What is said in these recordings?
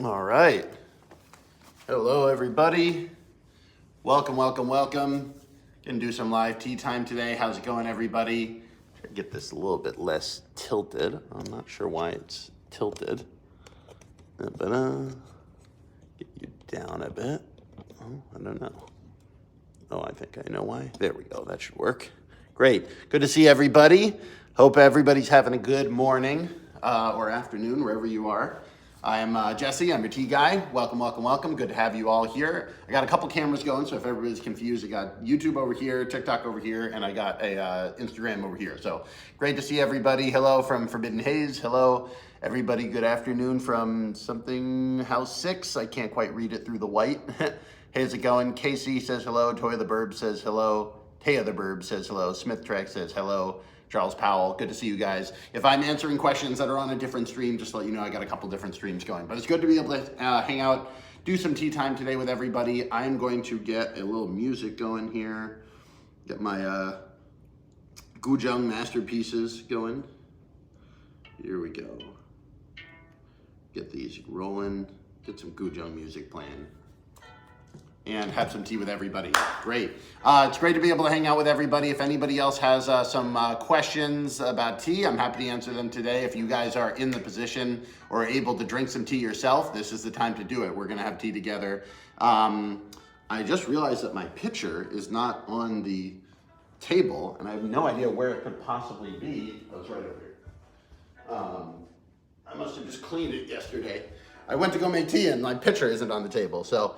All right. Hello, everybody. Welcome. Gonna do some live tea time today. How's it going, everybody? Try to get this a little bit less tilted. I'm not sure why it's tilted. But get you down a bit. Oh, I don't know. Oh, I think I know why. There we go. That should work. Great. Good to see everybody. Hope everybody's having a good morning or afternoon, wherever you are. I'm Jesse. I'm your tea guy. Welcome. Good to have you all here. I got a couple cameras going, so if everybody's confused, I got YouTube over here, TikTok over here, and I got a Instagram over here. So great to see everybody. Hello from Forbidden Haze. Hello, everybody. Good afternoon from something House 6. I can't quite read it through the white. How's it going? Casey says hello. Toya the Burb says hello. Taya the Burb says hello. Smith Trek says hello. Charles Powell, good to see you guys. If I'm answering questions that are on a different stream, just to let you know I got a couple different streams going. But it's good to be able to hang out, do some tea time today with everybody. I'm going to get a little music going here. Get my Gujang masterpieces going. Here we go. Get these rolling. Get some Gujang music playing. And have some tea with everybody. Great. It's great to be able to hang out with everybody. If anybody else has some questions about tea, I'm happy to answer them today. If you guys are in the position or able to drink some tea yourself, this is the time to do it. We're gonna have tea together. I just realized that my pitcher is not on the table, and I have no idea where it could possibly be. Oh, it's right over here. I must have just cleaned it yesterday. I went to go make tea and my pitcher isn't on the table. So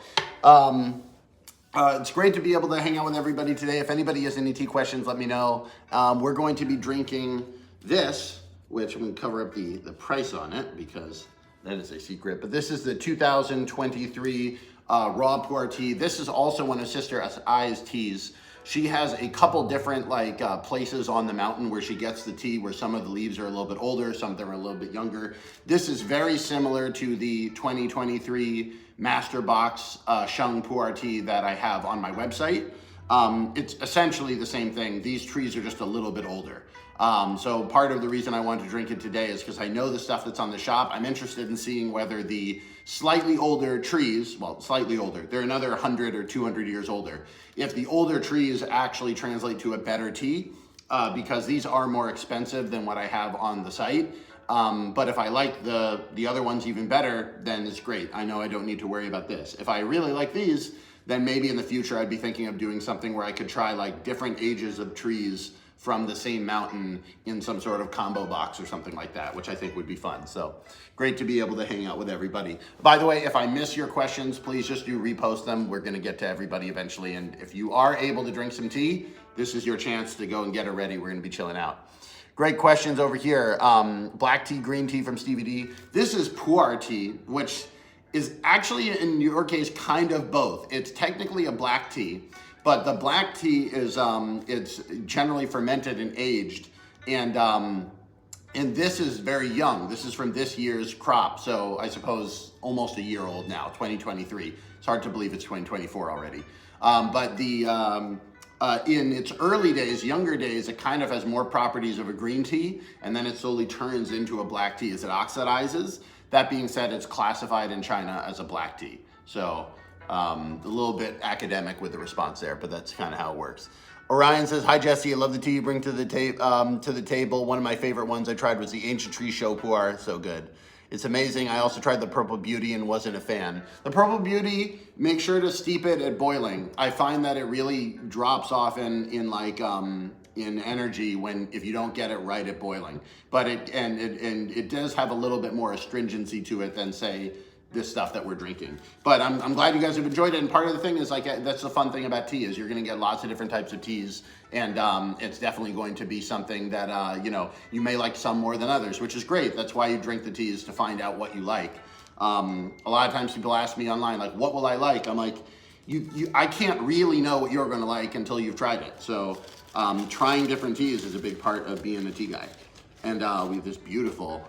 it's great to be able to hang out with everybody today. If anybody has any tea questions, let me know. We're going to be drinking this, which I'm going to cover up the price on it because that is a secret. But this is the 2023 raw pu'er tea. This is also one of Sister I's teas. She has a couple different places on the mountain where she gets the tea, where some of the leaves are a little bit older, some of them are a little bit younger. This is very similar to the 2023 Master Box Sheng pu'er tea that I have on my website. It's essentially the same thing. These trees are just a little bit older. So part of the reason I wanted to drink it today is because I know the stuff that's on the shop. I'm interested in seeing whether the slightly older trees, well, slightly older, they're another 100 or 200 years older. If the older trees actually translate to a better tea, because these are more expensive than what I have on the site. But if I like the other ones even better, then it's great. I know I don't need to worry about this. If I really like these, then maybe in the future I'd be thinking of doing something where I could try like different ages of trees from the same mountain in some sort of combo box or something like that, which I think would be fun. So great to be able to hang out with everybody. By the way, if I miss your questions, please just do repost them. We're gonna get to everybody eventually. And if you are able to drink some tea, this is your chance to go and get it ready. We're gonna be chilling out. Great questions over here. Black tea, green tea from Stevie D. This is pu'er tea, which is actually in your case kind of both. It's technically a black tea, but the black tea is it's generally fermented and aged, and this is very young. This is from this year's crop, so I suppose almost a year old now, 2023. It's hard to believe it's 2024 already. But in its early days, younger days, it kind of has more properties of a green tea, and then it slowly turns into a black tea as it oxidizes. That being said, it's classified in China as a black tea. So a little bit academic with the response there, but that's kind of how it works. Orion says, hi Jesse, I love the tea you bring to the table. One of my favorite ones I tried was the Ancient Tree Show pu'er, so good. It's amazing. I also tried the Purple Beauty and wasn't a fan. The Purple Beauty, make sure to steep it at boiling. I find that it really drops off in energy if you don't get it right at boiling. But it does have a little bit more astringency to it than say this stuff that we're drinking. But I'm glad you guys have enjoyed it. And part of the thing is that's the fun thing about tea is you're gonna get lots of different types of teas. And it's definitely going to be something that, you may like some more than others, which is great. That's why you drink the teas, to find out what you like. A lot of times people ask me online, like, what will I like? I'm like, I can't really know what you're gonna like until you've tried it. So trying different teas is a big part of being a tea guy. And we have this beautiful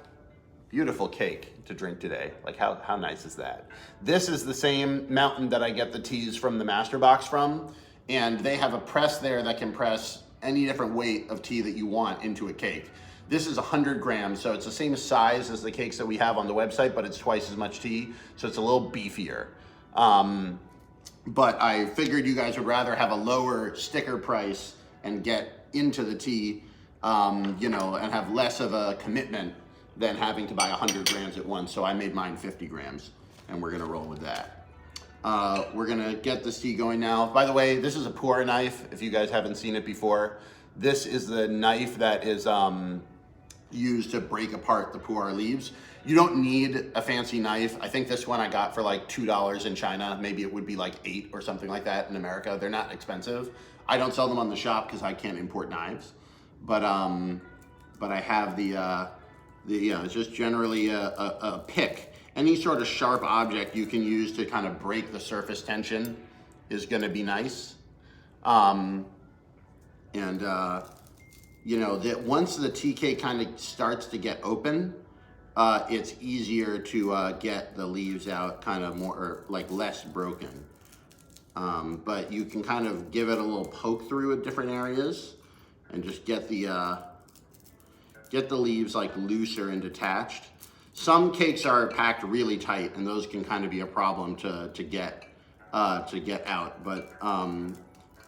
cake to drink today. Like how nice is that? This is the same mountain that I get the teas from the Master Box from. And they have a press there that can press any different weight of tea that you want into a cake. This is 100 grams, so it's the same size as the cakes that we have on the website, but it's twice as much tea, so it's a little beefier. But I figured you guys would rather have a lower sticker price and get into the tea, you know, and have less of a commitment than having to buy 100 grams at once. So I made mine 50 grams, and we're gonna roll with that. We're gonna get this tea going now. By the way, this is a pour knife, if you guys haven't seen it before. This is the knife that is used to break apart the pu'er leaves. You don't need a fancy knife. I think this one I got for like $2 in China. Maybe it would be like $8 or something like that in America. They're not expensive. I don't sell them on the shop because I can't import knives. But I have it's just generally a pick. Any sort of sharp object you can use to kind of break the surface tension is gonna be nice. You know, that once the tea cake kind of starts to get open, it's easier to get the leaves out kind of more, or like less broken. But you can kind of give it a little poke through at different areas and just get the leaves like looser and detached. Some cakes are packed really tight, and those can kind of be a problem to get out. But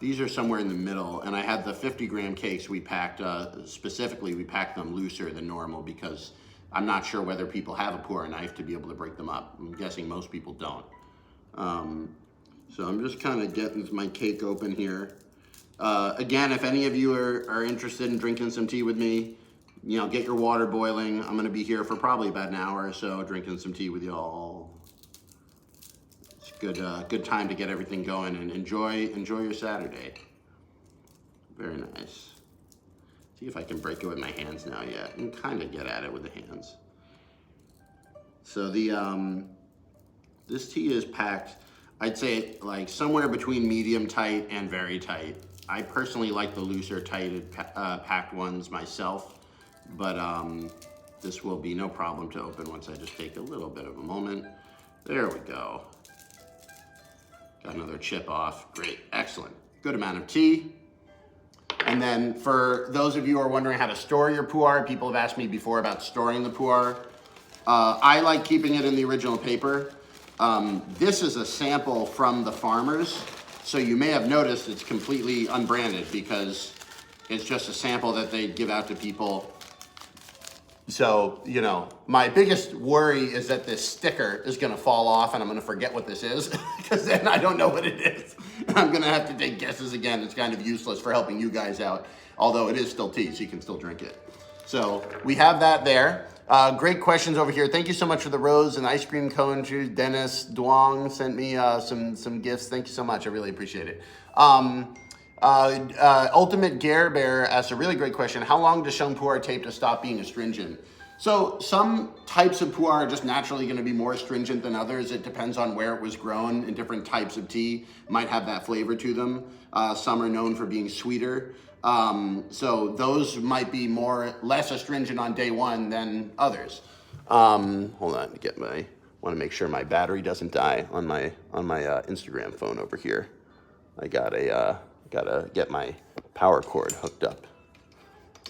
these are somewhere in the middle, and I had the 50-gram cakes we packed, specifically we packed them looser than normal because I'm not sure whether people have a pu'er knife to be able to break them up. I'm guessing most people don't. So I'm just kind of getting my cake open here. Again, if any of you are interested in drinking some tea with me, you know, get your water boiling. I'm gonna be here for probably about an hour or so drinking some tea with y'all. Good time to get everything going and enjoy your Saturday. Very nice. See if I can break it with my hands now. Yeah, I can kind of get at it with the hands. So this tea is packed, I'd say like somewhere between medium tight and very tight. I personally like the looser packed ones myself, but this will be no problem to open once I just take a little bit of a moment. There we go. Got another chip off. Great, excellent. Good amount of tea. And then for those of you who are wondering how to store your pu'er, people have asked me before about storing the pu'er. I like keeping it in the original paper. This is a sample from the farmers. So you may have noticed it's completely unbranded because it's just a sample that they give out to people. So, you know, my biggest worry is that this sticker is gonna fall off and I'm gonna forget what this is because then I don't know what it is. I'm gonna have to take guesses again. It's kind of useless for helping you guys out, although it is still tea, so you can still drink it. So we have that there. Great questions over here. Thank you so much for the rose and ice cream cone. Dennis Duong sent me some gifts. Thank you so much. I really appreciate it. Ultimate Gare Bear asked a really great question. How long does Sheng pu'er take to stop being astringent? So some types of pu'er are just naturally going to be more astringent than others. It depends on where it was grown, and different types of tea might have that flavor to them. Some are known for being sweeter. So those might be less astringent on day one than others. Hold on, want to make sure my battery doesn't die on my Instagram phone over here. I gotta get my power cord hooked up.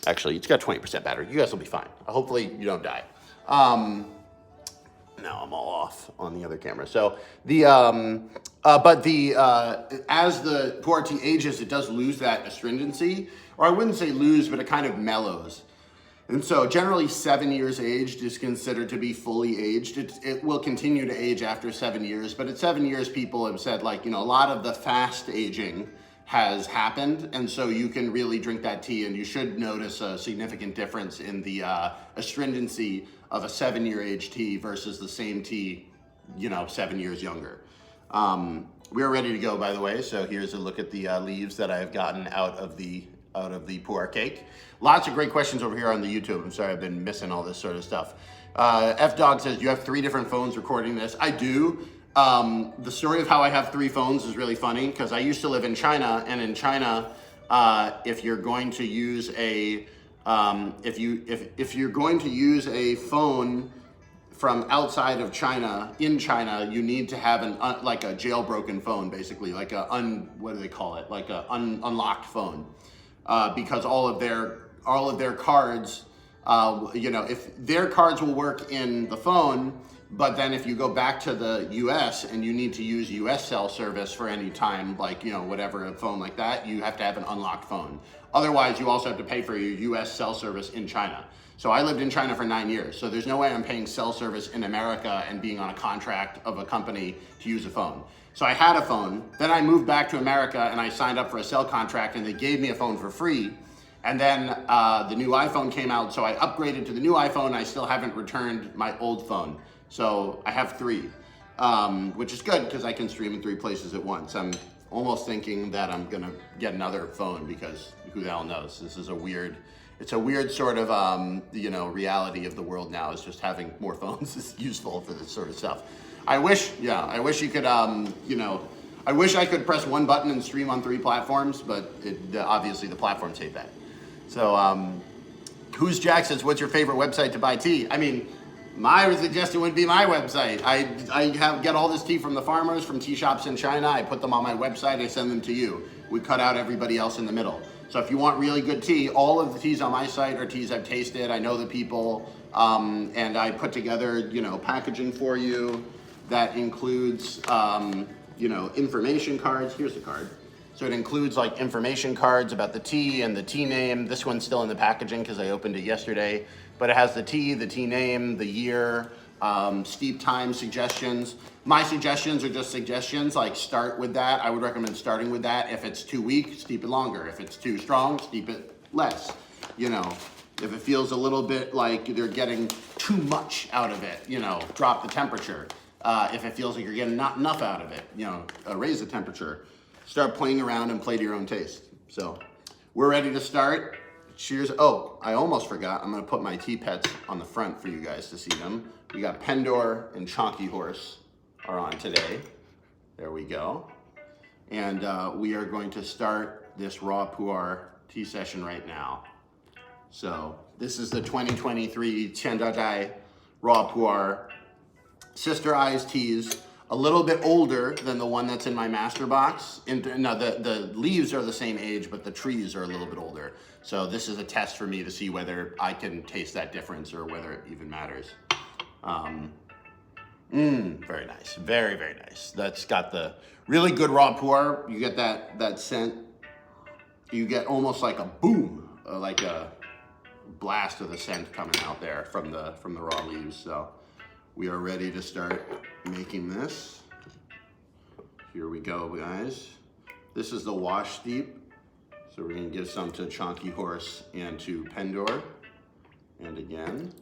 Actually, it's got 20% battery. You guys will be fine. Hopefully you don't die. Now I'm all off on the other camera. So as the pu'er tea ages, it does lose that astringency, or I wouldn't say lose, but it kind of mellows. And so generally 7 years aged is considered to be fully aged. It will continue to age after 7 years, but at 7 years, people have said, like, you know, a lot of the fast aging has happened, and so you can really drink that tea and you should notice a significant difference in the astringency of a 7-year aged tea versus the same tea, you know, 7 years younger. We're ready to go, by the way, so here's a look at the leaves that I've gotten out of the pu'er cake. Lots of great questions over here on the YouTube. I'm sorry, I've been missing all this sort of stuff. F-Dog says, do you have 3 different phones recording this? I do. The story of how I have 3 phones is really funny because I used to live in China, and in China, if you're going to use a if you're going to use a phone from outside of China, in China, you need to have like a jailbroken phone, basically, like what do they call it? Like a unlocked phone, because all of their cards You know, if their cards will work in the phone, but then if you go back to the US and you need to use US cell service for any time, like, you know, whatever, a phone like that, you have to have an unlocked phone. Otherwise, you also have to pay for your US cell service in China. So I lived in China for 9 years. So there's no way I'm paying cell service in America and being on a contract of a company to use a phone. So I had a phone, then I moved back to America and I signed up for a cell contract and they gave me a phone for free. And then the new iPhone came out, so I upgraded to the new iPhone. I still haven't returned my old phone. So I have 3, which is good because I can stream in 3 places at once. I'm almost thinking that I'm gonna get another phone because who the hell knows? This is it's a weird sort of, you know, reality of the world now is just having more phones is useful for this sort of stuff. I wish you could, you know, I wish I could press one button and stream on 3 platforms, but obviously the platforms hate that. So, Who's Jack says, what's your favorite website to buy tea? I mean, my suggestion would be my website. I get all this tea from the farmers, from tea shops in China. I put them on my website, I send them to you. We cut out everybody else in the middle. So if you want really good tea, all of the teas on my site are teas I've tasted. I know the people, and I put together, you know, packaging for you that includes, you know, information cards. Here's the card. So it includes like information cards about the tea and the tea name. This one's still in the packaging because I opened it yesterday, but it has the tea name, the year, steep time suggestions. My suggestions are just suggestions, like start with that. I would recommend starting with that. If it's too weak, steep it longer. If it's too strong, steep it less. You know, if it feels a little bit like they're getting too much out of it, you know, drop the temperature. If it feels like you're getting not enough out of it, you know, raise the temperature. Start playing around and play to your own taste. So we're ready to start. Cheers. Oh, I almost forgot. I'm gonna put my tea pets on the front for you guys to see them. We got Pendor and Chonky Horse are on today. There we go. And we are going to start this raw pu'er tea session right now. So this is the 2023 Tiandadai raw pu'er Sister Eyes teas. A little bit older than the one that's in my master box. No, the leaves are the same age, but the trees are a little bit older. So this is a test for me to see whether I can taste that difference or whether it even matters. Very nice, very, very nice. That's got the really good raw pu'er. You get that scent. You get almost like a boom, like a blast of the scent coming out there from the raw leaves. So we are ready to start making this. Here we go, guys. This is the wash steep. So we're gonna give some to Chonky Horse and to Pendor. And again,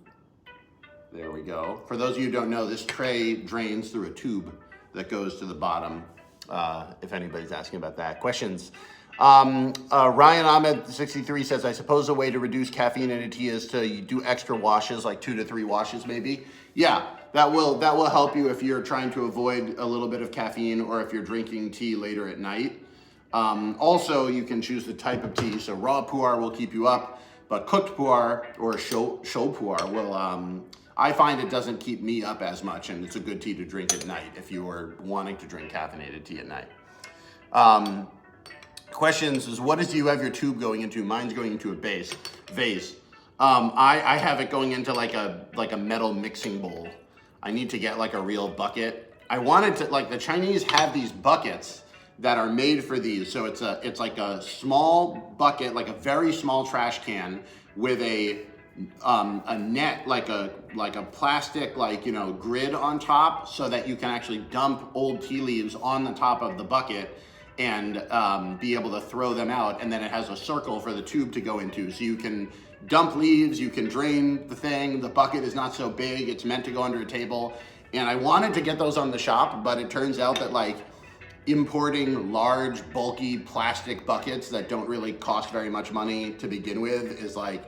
there we go. For those of you who don't know, this tray drains through a tube that goes to the bottom, if anybody's asking about that. Questions? Ryan Ahmed 63 says, I suppose a way to reduce caffeine in a tea is to do extra washes, like 2 to 3 washes maybe. Yeah, that will help you if you're trying to avoid a little bit of caffeine or if you're drinking tea later at night. Also, you can choose the type of tea. So raw pu'er will keep you up, but cooked pu'er or show pu'er will, I find it doesn't keep me up as much, and it's a good tea to drink at night if you are wanting to drink caffeinated tea at night. Questions is, what do you have your tube going into? Mine's going into a vase. I have it going into like a metal mixing bowl. I need to get like a real bucket. I wanted to, like, the Chinese have these buckets that are made for these. So it's like a small bucket, like a very small trash can with a net, like a plastic, like, you know, grid on top, so that you can actually dump old tea leaves on the top of the bucket and be able to throw them out. And then it has a circle for the tube to go into. So you can dump leaves, you can drain the thing. The bucket is not so big. It's meant to go under a table. And I wanted to get those on the shop, but it turns out that, like, importing large, bulky plastic buckets that don't really cost very much money to begin with is like,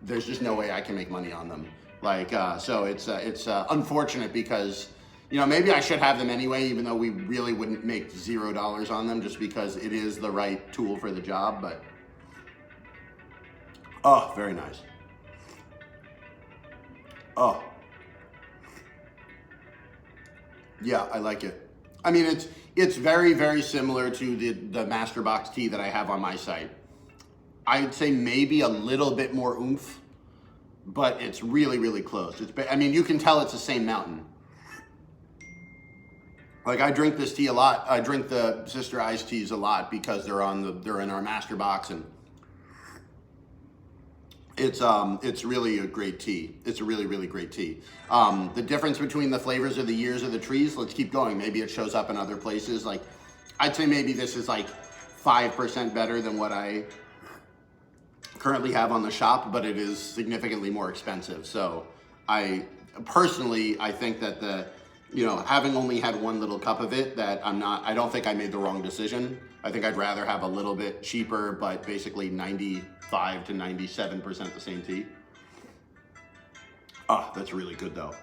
there's just no way I can make money on them. Like, so it's unfortunate because, you know, maybe I should have them anyway, even though we really wouldn't make $0 on them, just because it is the right tool for the job. But oh, very nice. Oh, yeah, I like it. I mean, it's very, very similar to the Master Box tea that I have on my site. I'd say maybe a little bit more oomph, but it's really, really close. I mean, you can tell it's the same mountain. Like I drink this tea a lot. I drink the Sister iced teas a lot because they're in our master box, and it's really a great tea. It's a really, really great tea. The difference between the flavors of the years of the trees, let's keep going. Maybe it shows up in other places. Like I'd say maybe this is like 5% better than what I currently have on the shop, but it is significantly more expensive. So I think that having only had one little cup of it, I don't think I made the wrong decision. I think I'd rather have a little bit cheaper, but basically 95 to 97% the same tea. Oh, that's really good though.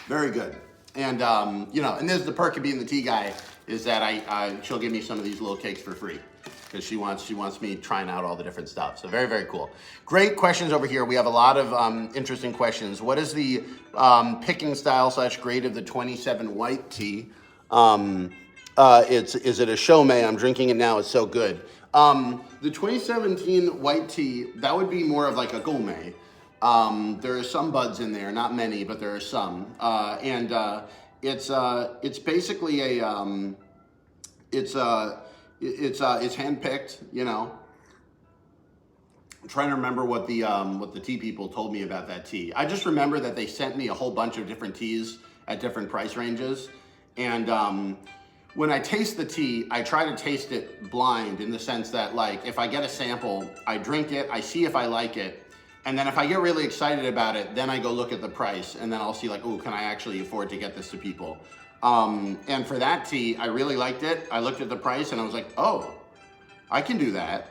Very good. And, and this is the perk of being the tea guy, is that she'll give me some of these little cakes for free, because she wants me trying out all the different stuff. So very, very cool. Great questions over here. We have a lot of interesting questions. What is the picking style / grade of the 27 white tea? Is it a Chomay? I'm drinking it now. It's so good. The 2017 white tea, that would be more of like a gourmet. There are some buds in there, not many, but there are some. It's basically it's handpicked, I'm trying to remember what the tea people told me about that tea. I just remember that they sent me a whole bunch of different teas at different price ranges. And when I taste the tea, I try to taste it blind, in the sense that, like, if I get a sample, I drink it, I see if I like it. And then if I get really excited about it, then I go look at the price, and then I'll see like, oh, can I actually afford to get this to people? And for that tea, I really liked it. I looked at the price and I was like, oh, I can do that.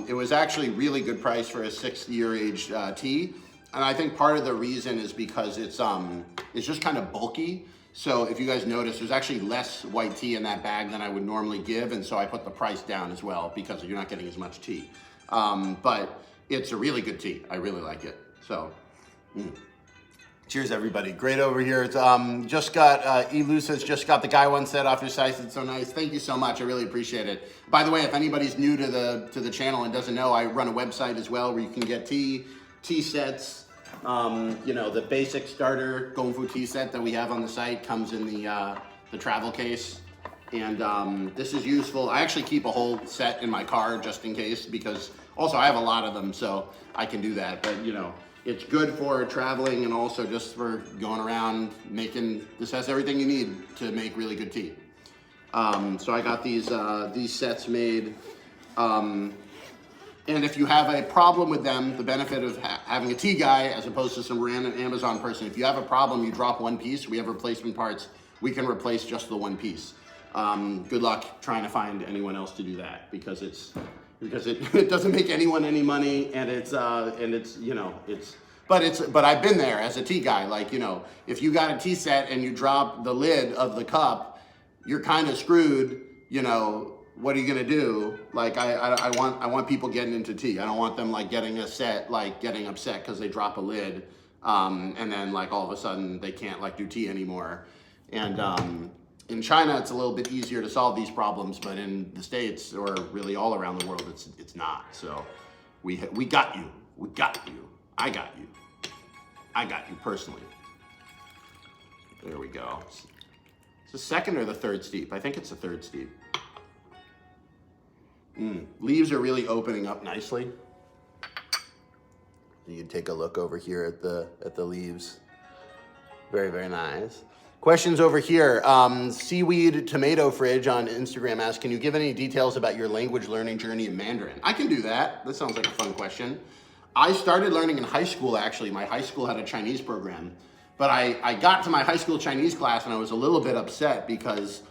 It was actually really good price for a 6-year aged tea. And I think part of the reason is because it's just kind of bulky. So if you guys notice, there's actually less white tea in that bag than I would normally give. And so I put the price down as well, because you're not getting as much tea. But it's a really good tea. I really like it. So, cheers, everybody. Great over here. It's just got Elu says, just got the guy one set off your site. It's so nice. Thank you so much. I really appreciate it. By the way, if anybody's new to the channel and doesn't know, I run a website as well where you can get tea sets. The basic starter Gongfu tea set that we have on the site comes in the travel case. And this is useful. I actually keep a whole set in my car just in case, because also I have a lot of them, so I can do that. But it's good for traveling and also just for going around making. This has everything you need to make really good tea. So I got these sets made. And if you have a problem with them, the benefit of having a tea guy as opposed to some random Amazon person, if you have a problem, you drop one piece, we have replacement parts. We can replace just the one piece. Good luck trying to find anyone else to do that, because it doesn't make anyone any money, and but I've been there as a tea guy. Like, if you got a tea set and you drop the lid of the cup, you're kind of screwed. What are you gonna do? Like, I want people getting into tea. I don't want them like getting upset because they drop a lid, and then like all of a sudden they can't like do tea anymore. And in China, it's a little bit easier to solve these problems, but in the States, or really all around the world, it's not. So we got you. We got you. I got you. I got you personally. There we go. It's the second or the third steep? I think it's the third steep. Leaves are really opening up nicely. You can take a look over here at the leaves. Very, very nice. Questions over here. Seaweed Tomato Fridge on Instagram asks, can you give any details about your language learning journey in Mandarin? I can do that. That sounds like a fun question. I started learning in high school, actually. My high school had a Chinese program. But I got to my high school Chinese class and I was a little bit upset, because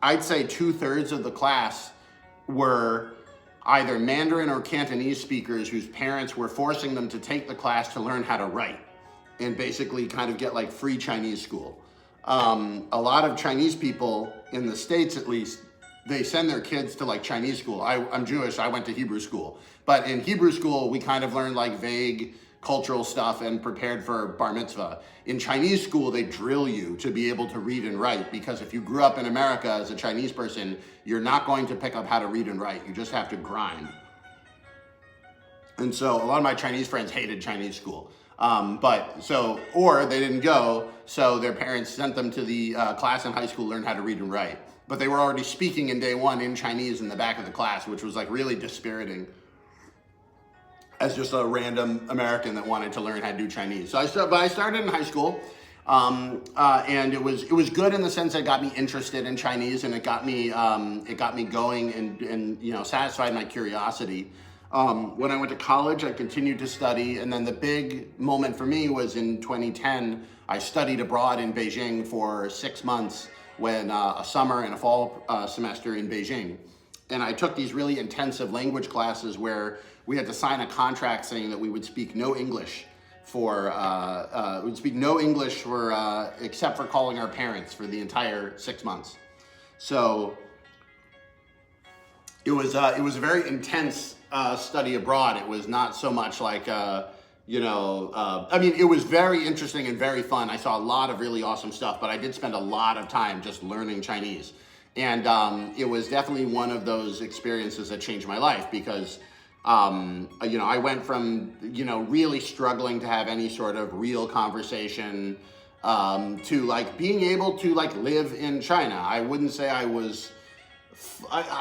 I'd say 2/3 of the class were either Mandarin or Cantonese speakers whose parents were forcing them to take the class to learn how to write and basically kind of get like free Chinese school. A lot of Chinese people in the States, at least, they send their kids to like Chinese school. I'm Jewish, I went to Hebrew school. But in Hebrew school, we kind of learned like vague cultural stuff and prepared for bar mitzvah. In Chinese school, they drill you to be able to read and write, because if you grew up in America as a Chinese person, you're not going to pick up how to read and write. You just have to grind. And so a lot of my Chinese friends hated Chinese school. Or they didn't go, so their parents sent them to the class in high school to learn how to read and write. But they were already speaking in day one in Chinese in the back of the class, which was like really dispiriting as just a random American that wanted to learn how to do Chinese. So I started in high school, and it was good in the sense that it got me interested in Chinese, and it got me going and satisfied my curiosity. When I went to college, I continued to study, and then the big moment for me was in 2010. I studied abroad in Beijing for 6 months, when a summer and a fall semester in Beijing. And I took these really intensive language classes where we had to sign a contract saying that we would speak no English except for calling our parents for the entire 6 months. So it was a very intense study abroad. It was not so much like it was very interesting and very fun. I saw a lot of really awesome stuff, but I did spend a lot of time just learning Chinese. And it was definitely one of those experiences that changed my life because, I went from, really struggling to have any sort of real conversation to like being able to like live in China. I wouldn't say I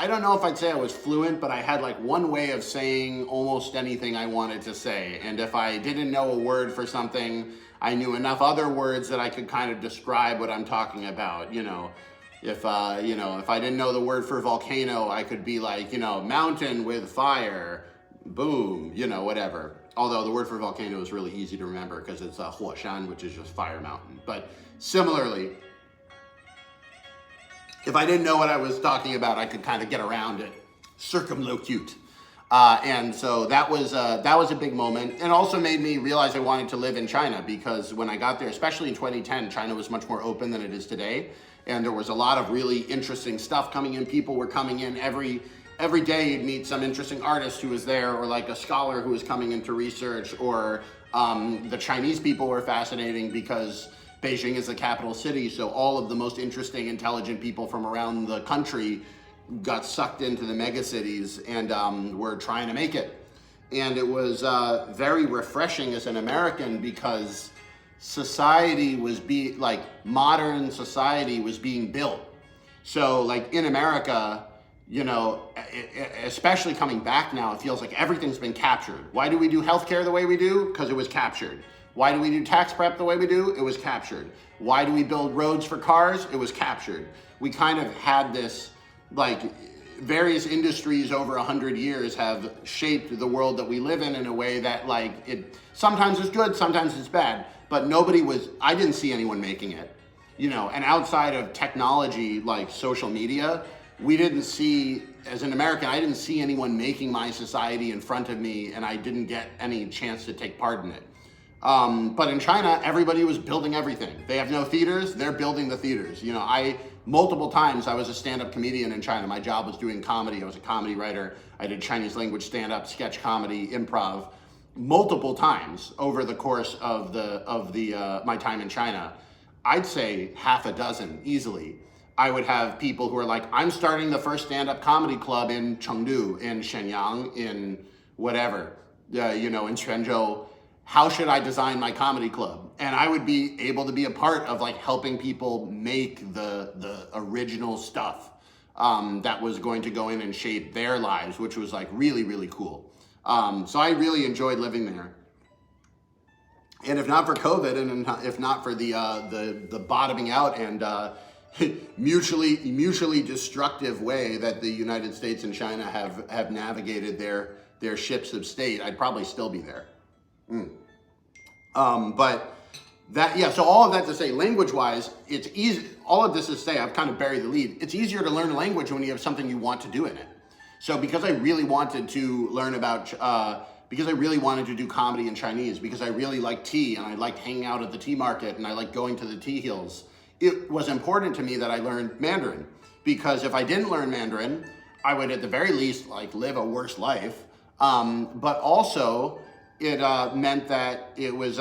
don't know if I'd say I was fluent, but I had like one way of saying almost anything I wanted to say. And if I didn't know a word for something, I knew enough other words that I could kind of describe what I'm talking about. If I didn't know the word for volcano, I could be like, mountain with fire, boom, whatever. Although the word for volcano is really easy to remember because it's huoshan, which is just fire mountain. But similarly, if I didn't know what I was talking about, I could kind of get around it, circumlocute. And so that was a big moment, and also made me realize I wanted to live in China because when I got there, especially in 2010, China was much more open than it is today. And there was a lot of really interesting stuff coming in. People were coming in every day. You'd meet some interesting artist who was there, or like a scholar who was coming in to research, or the Chinese people were fascinating because Beijing is the capital city, so all of the most interesting, intelligent people from around the country got sucked into the megacities and were trying to make it. And it was very refreshing as an American because modern society was being built. So like in America, especially coming back now, it feels like everything's been captured. Why do we do healthcare the way we do? Because it was captured. Why do we do tax prep the way we do? It was captured. Why do we build roads for cars? It was captured. We kind of had this, like, various industries over 100 years have shaped the world that we live in a way that, like, it sometimes is good, sometimes it's bad, but I didn't see anyone making it, and outside of technology, like social media, we didn't see, as an American, I didn't see anyone making my society in front of me, and I didn't get any chance to take part in it. But in China, everybody was building everything. They have no theaters, they're building the theaters. Multiple times I was a stand-up comedian in China. My job was doing comedy. I was a comedy writer. I did Chinese language stand-up, sketch comedy, improv, multiple times over the course of my time in China. I'd say half a dozen easily. I would have people who are like, I'm starting the first stand-up comedy club in Chengdu, in Shenyang, in whatever, in Quanzhou. How should I design my comedy club? And I would be able to be a part of like helping people make the original stuff that was going to go in and shape their lives, which was like really, really cool. So I really enjoyed living there. And if not for COVID, and if not for the bottoming out and mutually destructive way that the United States and China have navigated their ships of state, I'd probably still be there. So all of that to say, language-wise, it's easy. All of this is to say, I've kind of buried the lead. It's easier to learn a language when you have something you want to do in it. So because I really wanted to learn about, because I really wanted to do comedy in Chinese, because I really liked tea and I liked hanging out at the tea market and I liked going to the tea hills, it was important to me that I learned Mandarin. Because if I didn't learn Mandarin, I would at the very least like live a worse life. But also, it meant that it was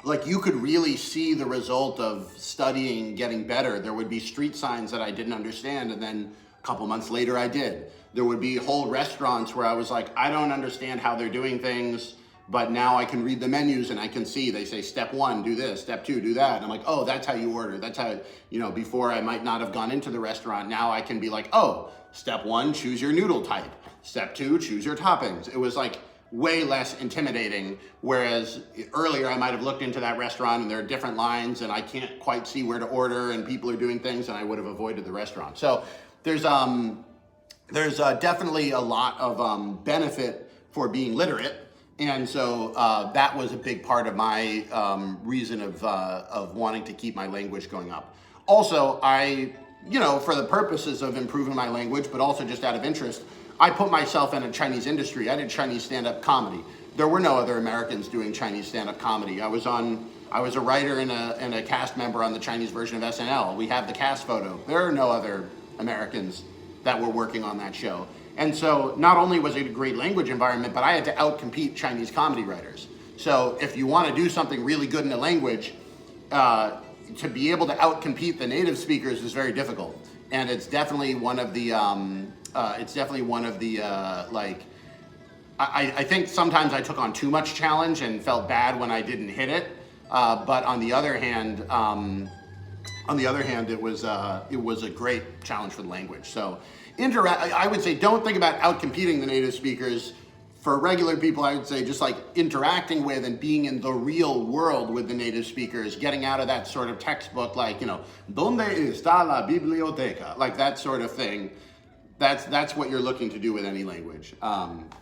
like you could really see the result of studying getting better. There would be street signs that I didn't understand, and then a couple months later, I did. There would be whole restaurants where I was like, I don't understand how they're doing things, but now I can read the menus and I can see they say step 1, do this, step 2, do that. And I'm like, oh, that's how you order. That's how, before I might not have gone into the restaurant. Now I can be like, oh, step 1, choose your noodle type. Step 2, choose your toppings. It was like way less intimidating. Whereas earlier I might have looked into that restaurant and there are different lines and I can't quite see where to order and people are doing things and I would have avoided the restaurant. So there's definitely a lot of benefit for being literate. And so that was a big part of my reason of wanting to keep my language going up. Also, for the purposes of improving my language, but also just out of interest, I put myself in a Chinese industry. I did Chinese stand-up comedy. There were no other Americans doing Chinese stand-up comedy. I was a writer and a cast member on the Chinese version of SNL. We have the cast photo. There are no other Americans that were working on that show. And so not only was it a great language environment, but I had to outcompete Chinese comedy writers. So if you want to do something really good in a language, to be able to outcompete the native speakers is very difficult. And it's definitely one of the, I think sometimes I took on too much challenge and felt bad when I didn't hit it. But on the other hand, it was a great challenge for the language. So I would say don't think about outcompeting the native speakers. For regular people, I would say just like interacting with and being in the real world with the native speakers, getting out of that sort of textbook, like, ¿Dónde está la biblioteca? Like that sort of thing. That's what you're looking to do with any language.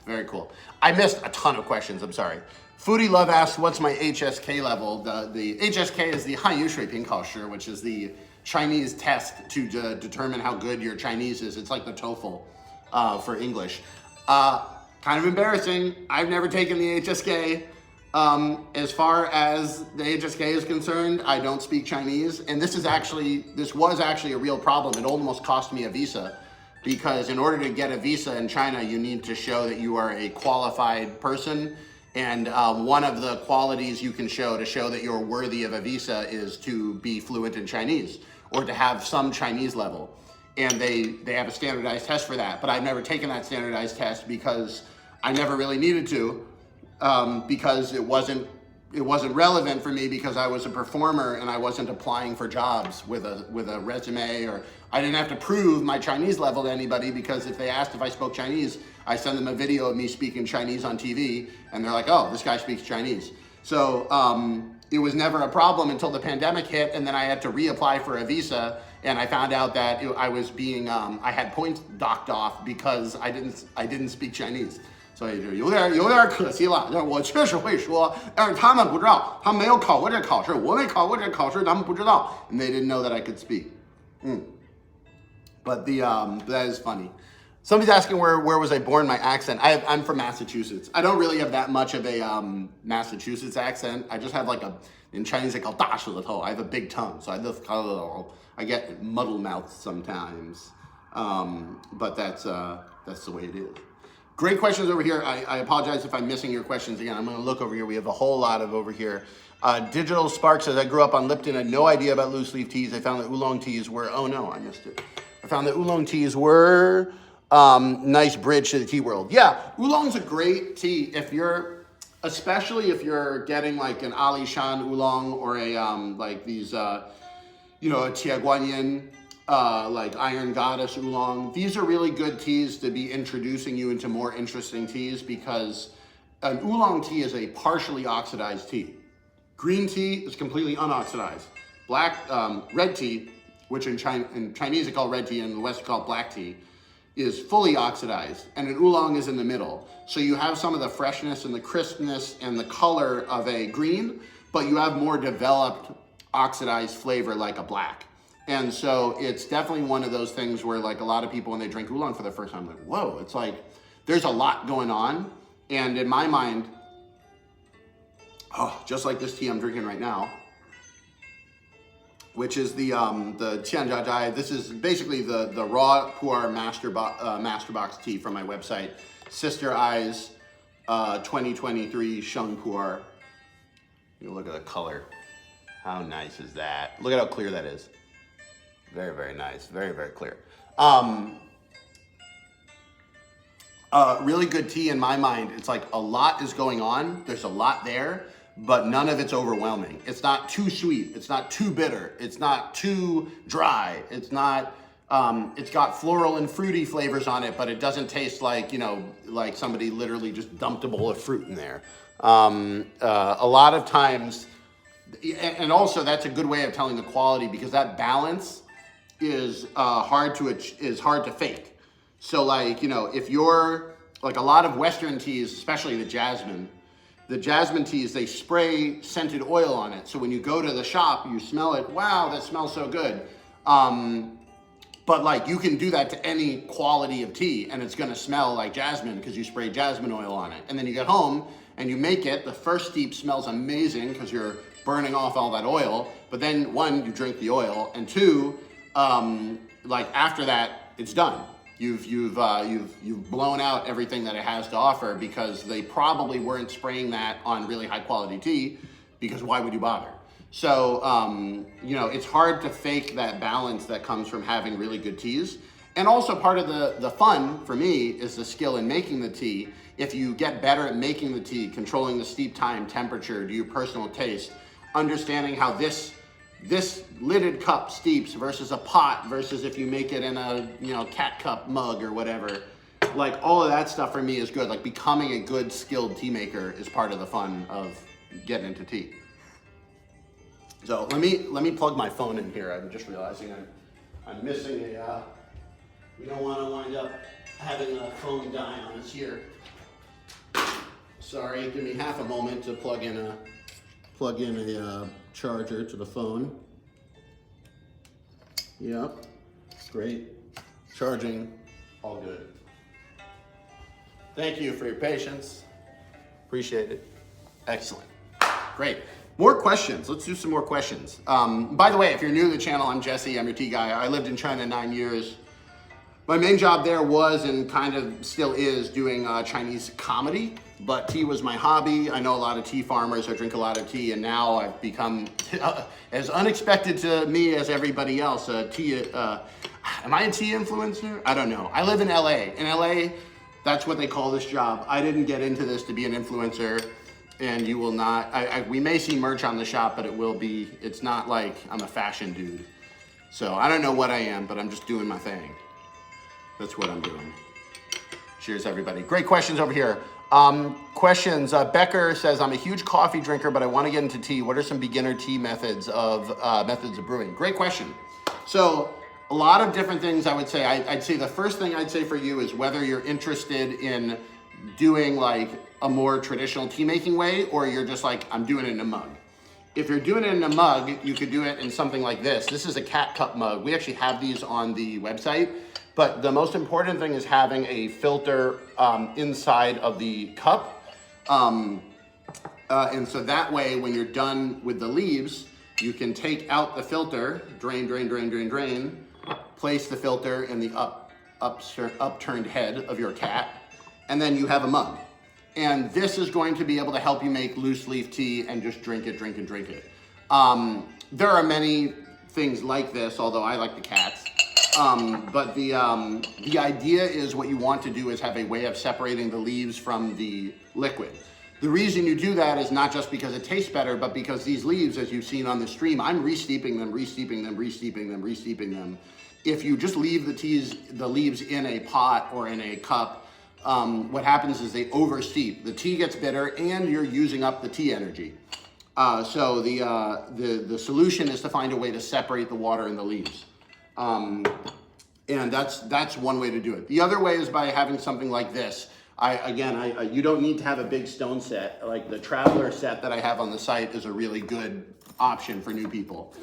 Very cool. I missed a ton of questions, I'm sorry. Foodie Love asks, what's my HSK level? The HSK is the 汉语水平考试, which is the Chinese test to determine how good your Chinese is. It's like the TOEFL for English. Kind of embarrassing. I've never taken the HSK. As far as the HSK is concerned, I don't speak Chinese. And this was actually a real problem. It almost cost me a visa because in order to get a visa in China, you need to show that you are a qualified person. And one of the qualities you can show that you're worthy of a visa is to be fluent in Chinese or to have some Chinese level. And they have a standardized test for that. But I've never taken that standardized test because I never really needed to, because it wasn't relevant for me because I was a performer and I wasn't applying for jobs with a resume, or I didn't have to prove my Chinese level to anybody because if they asked if I spoke Chinese, I send them a video of me speaking Chinese on TV and they're like, oh, this guy speaks Chinese. So it was never a problem until the pandemic hit, and then I had to reapply for a visa, and I found out that I had points docked off because I didn't speak Chinese. 所以就有点可惜了，我确实会说，但是他们不知道，他们没有考过这考试，我没考过这考试，他们不知道 and they didn't know that I could speak. But that is funny. Somebody's asking where was I born, my accent. I'm from Massachusetts. I don't really have that much of a Massachusetts accent. I just have in Chinese they call 大舌头. I have a big tongue, so I get muddle mouthed sometimes. But that's the way it is. Great questions over here. I apologize if I'm missing your questions again. I'm going to look over here. We have a whole lot of over here. Digital Spark says, I grew up on Lipton. I had no idea about loose leaf teas. I found that oolong teas were, oh no, I missed it. I found that oolong teas were nice bridge to the tea world. Yeah, oolong's a great tea especially if you're getting like an Ali Shan oolong or a a Tia Guanyin, like Iron Goddess oolong. These are really good teas to be introducing you into more interesting teas because an oolong tea is a partially oxidized tea. Green tea is completely unoxidized. Red tea, which in Chinese they call red tea and in the West they call black tea, is fully oxidized, and an oolong is in the middle. So you have some of the freshness and the crispness and the color of a green, but you have more developed oxidized flavor like a black. And so it's definitely one of those things where like a lot of people when they drink oolong for the first time, like, whoa, it's like there's a lot going on. And in my mind, just like this tea I'm drinking right now, which is the Tianjiajai. This is basically the raw pu'er master box tea from my website, Sister Eyes 2023 Sheng Pu'er. You look at the color. How nice is that? Look at how clear that is. Very, very nice. Very, very clear. Really good tea in my mind. It's like a lot is going on. There's a lot there, but none of it's overwhelming. It's not too sweet. It's not too bitter. It's not too dry. It's not, it's got floral and fruity flavors on it, but it doesn't taste like, you know, like somebody literally just dumped a bowl of fruit in there. A lot of times, and also that's a good way of telling the quality, because that balance is hard to fake. So like, you know, if you're like a lot of Western teas, especially the jasmine teas, they spray scented oil on it. So when you go to the shop, you smell it. Wow, that smells so good. But like you can do that to any quality of tea and it's gonna smell like jasmine because you spray jasmine oil on it. And then you get home and you make it. The first steep smells amazing because you're burning off all that oil. But then one, you drink the oil, and two, like after that, it's done. You've blown out everything that it has to offer because they probably weren't spraying that on really high quality tea, because why would you bother? So, you know, it's hard to fake that balance that comes from having really good teas. And also part of the fun for me is the skill in making the tea. If you get better at making the tea, controlling the steep time, temperature, to your personal taste, understanding how this lidded cup steeps versus a pot versus if you make it in a, you know, cat cup mug or whatever, like all of that stuff for me is good. Like becoming a good skilled tea maker is part of the fun of getting into tea. So let me plug my phone in here. I'm just realizing I'm missing a, we don't want to wind up having a phone die on us here. Sorry, give me half a moment to plug in a charger to the phone. Yep, great. Charging, all good. Thank you for your patience. Appreciate it. Excellent. Great. More questions. Let's do some more questions. By the way, if you're new to the channel, I'm Jesse. I'm your tea guy. I lived in China 9 years. My main job there was, and kind of still is, doing Chinese comedy, but tea was my hobby. I know a lot of tea farmers. I drink a lot of tea, and now I've become, as unexpected to me as everybody else, a tea, am I a tea influencer? I don't know. I live in LA. In LA, that's what they call this job. I didn't get into this to be an influencer, and you will not, we may see merch on the shop, but it's not like I'm a fashion dude. So I don't know what I am, but I'm just doing my thing. That's what I'm doing. Cheers, everybody. Great questions over here. Questions. Becker says, I'm a huge coffee drinker, but I want to get into tea. What are some beginner tea methods of brewing? Great question. So a lot of different things I would say. I'd say the first thing I'd say for you is whether you're interested in doing like a more traditional tea making way, or you're just like, I'm doing it in a mug. If you're doing it in a mug, you could do it in something like this. This is a cat cup mug. We actually have these on the website. But the most important thing is having a filter inside of the cup. And so that way, when you're done with the leaves, you can take out the filter, drain, place the filter in the upturned head of your cat, and then you have a mug. And this is going to be able to help you make loose leaf tea and just drink it. There are many things like this, although I like the cats. But the idea is what you want to do is have a way of separating the leaves from the liquid. The reason you do that is not just because it tastes better, but because these leaves, as you've seen on the stream, I'm re-steeping them. If you just leave the leaves in a pot or in a cup, what happens is they over-steep. The tea gets bitter and you're using up the tea energy. So the solution is to find a way to separate the water and the leaves. And that's one way to do it. The other way is by having something like this. You don't need to have a big stone set. Like the traveler set that I have on the site is a really good option for new people.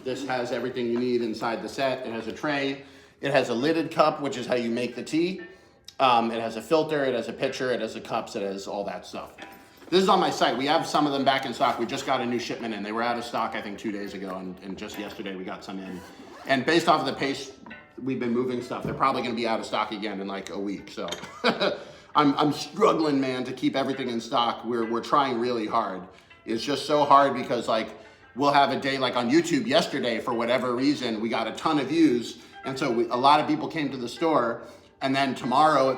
This has everything you need inside the set. It has a tray. It has a lidded cup, which is how you make the tea. It has a filter, it has a pitcher, it has the cups, it has all that stuff. This is on my site. We have some of them back in stock. We just got a new shipment in. They were out of stock, I think, 2 days ago, and just yesterday we got some in. And based off of the pace we've been moving stuff, they're probably gonna be out of stock again in like a week. So I'm struggling, man, to keep everything in stock. We're trying really hard. It's just so hard because like we'll have a day like on YouTube yesterday, for whatever reason, we got a ton of views. And so a lot of people came to the store. And then tomorrow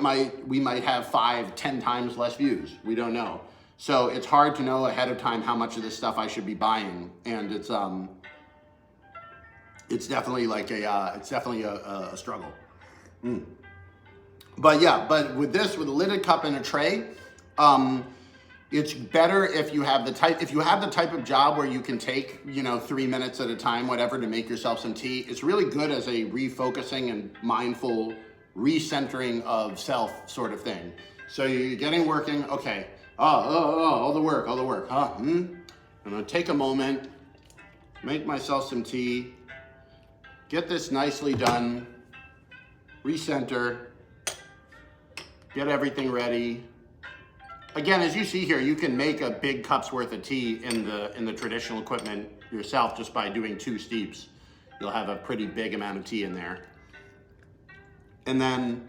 we might have 5, 10 times less views. We don't know. So it's hard to know ahead of time how much of this stuff I should be buying. And it's definitely like a struggle. But yeah, but with a lidded cup and a tray, it's better if you have the type of job where you can take, 3 minutes at a time, whatever, to make yourself some tea. It's really good as a refocusing and mindful recentering of self sort of thing. So you're getting working, okay. All the work, huh? I'm gonna take a moment, make myself some tea, get this nicely done, recenter, get everything ready. Again, as you see here, you can make a big cup's worth of tea in the traditional equipment yourself just by doing 2 steeps. You'll have a pretty big amount of tea in there. And then